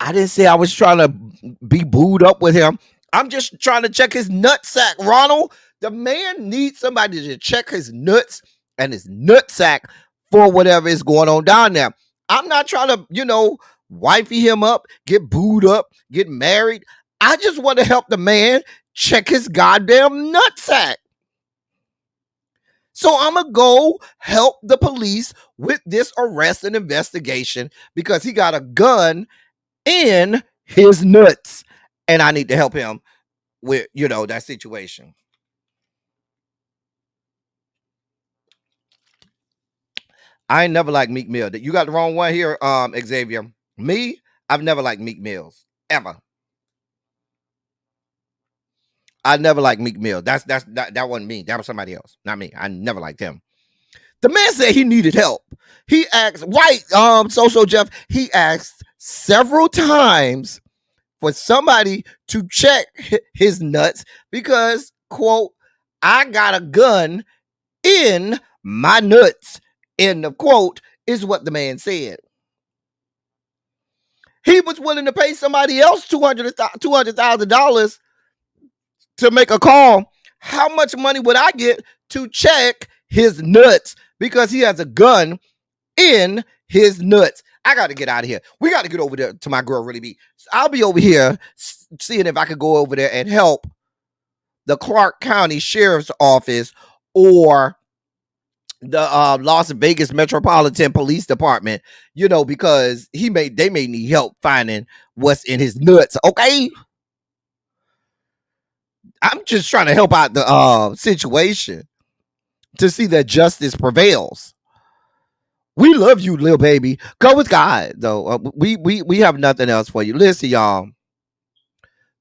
I didn't say I was trying to be booed up with him. I'm just trying to check his nutsack, Ronald. The man needs somebody to check his nuts and his nutsack for whatever is going on down there. I'm not trying to, wifey him up, get booed up, get married. I just want to help the man check his goddamn nutsack. So I'm going to go help the police with this arrest and investigation because he got a gun in his nuts. And I need to help him with, that situation. I ain't never liked Meek Mill. You got the wrong one here, Xavier. Me, I've never liked Meek Mills. Ever. I never liked Meek Mill. That wasn't me. That was somebody else. Not me. I never liked him. The man said he needed help. He asked, So Jeff, he asked several times for somebody to check his nuts because, quote, I got a gun in my nuts. End of quote is what the man said. He was willing to pay somebody else $200,000 to make a call. How much money would I get to check his nuts because he has a gun in his nuts? I got to get out of here. We got to get over there to my girl Really Be. I'll be over here seeing if I could go over there and help the Clark County Sheriff's Office or the Las Vegas Metropolitan Police Department, because they may need help finding what's in his nuts. Okay. I'm just trying to help out the situation to see that justice prevails. We love you, little baby. Go with God, though. We have nothing else for you. Listen, y'all.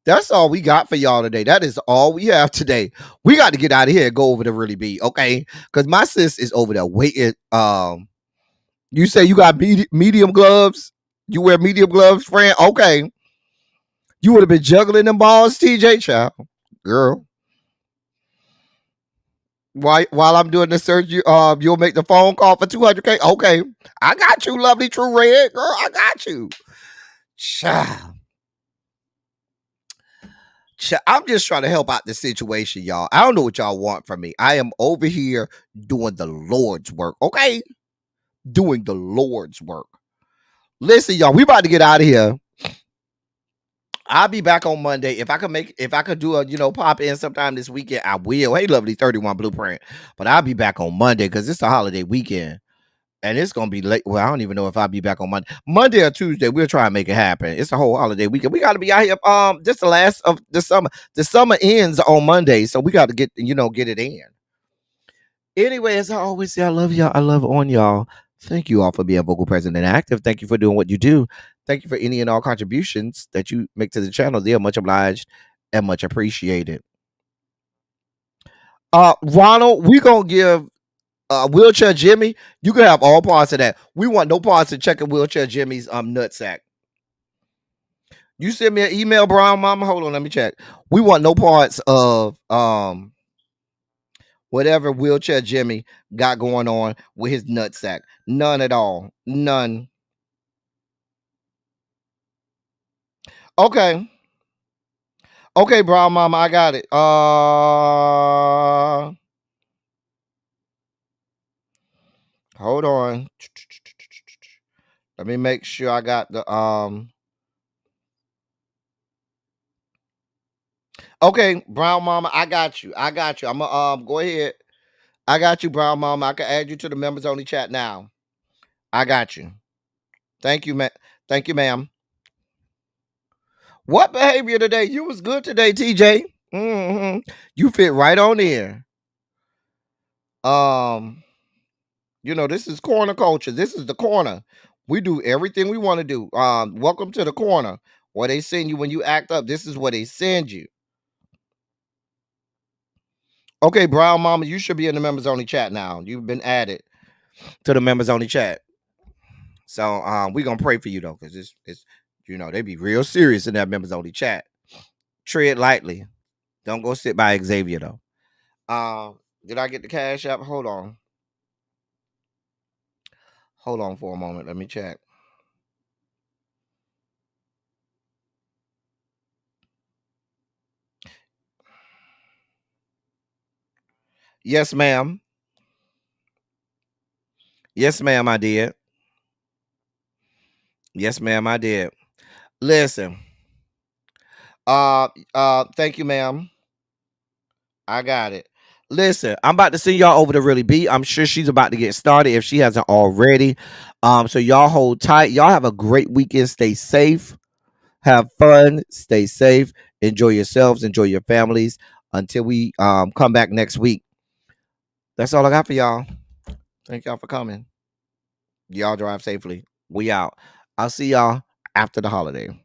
That's all we got for y'all today. That is all we have today. We got to get out of here and go over to Really Be, okay? Because my sis is over there waiting. You say you got medium gloves? You wear medium gloves, friend? Okay. You would have been juggling them balls, TJ, child. Girl. While I'm doing the search, you'll make the phone call for $200K. Okay, I got you, lovely true red girl. I got you. Child. I'm just trying to help out the situation, y'all. I don't know what y'all want from me. I am over here doing the Lord's work. Okay, doing the Lord's work. Listen, y'all, we about to get out of here. I'll be back on Monday. If I could do a, pop in sometime this weekend, I will. Hey, lovely 31 Blueprint. But I'll be back on Monday because it's a holiday weekend. And it's gonna be late. Well, I don't even know if I'll be back on Monday or Tuesday. We'll try and make it happen. It's a whole holiday weekend. We got to be out here. This the last of the summer. The summer ends on Monday, so we got to get it in. Anyway, as I always say, I love y'all. I love on y'all. Thank you all for being vocal, present, and active. Thank you for doing what you do. Thank you for any and all contributions that you make to the channel. They are much obliged and much appreciated. Ronald, we gonna give Wheelchair Jimmy. You can have all parts of that. We want no parts of checking Wheelchair Jimmy's nutsack. You send me an email, Brown Mama. Hold on, let me check. We want no parts of whatever Wheelchair Jimmy got going on with his nutsack. None at all. None. Okay. Okay, Brown Mama, I got it. Hold on. Let me make sure I got the Okay, Brown Mama, I got you. I got you. I'm gonna go ahead. I got you, Brown Mama. I can add you to the members only chat now. I got you. Thank you, man. Thank you, ma'am. What behavior today? You was good today, TJ. You fit right on in. This is corner culture. This is the corner. We do everything we want to do. Welcome to the corner. Where they send you when you act up. This is where they send you. Okay, Brown Mama, you should be in the members only chat now. You've been added to the members only chat. So we're gonna pray for you though, because it's they be real serious in that members only chat. Tread lightly. Don't go sit by Xavier though. Did I get the cash app? Hold on. Hold on for a moment. Let me check. Yes, ma'am. Yes, ma'am, I did. Yes, ma'am, I did. Listen. Thank you, ma'am. I got it. Listen, I'm about to send y'all over to Really B. I'm sure she's about to get started if she hasn't already. So y'all hold tight. Y'all have a great weekend. Stay safe. Have fun. Stay safe. Enjoy yourselves. Enjoy your families. Until we come back next week. That's all I got for y'all. Thank y'all for coming. Y'all drive safely. We out. I'll see y'all after the holiday.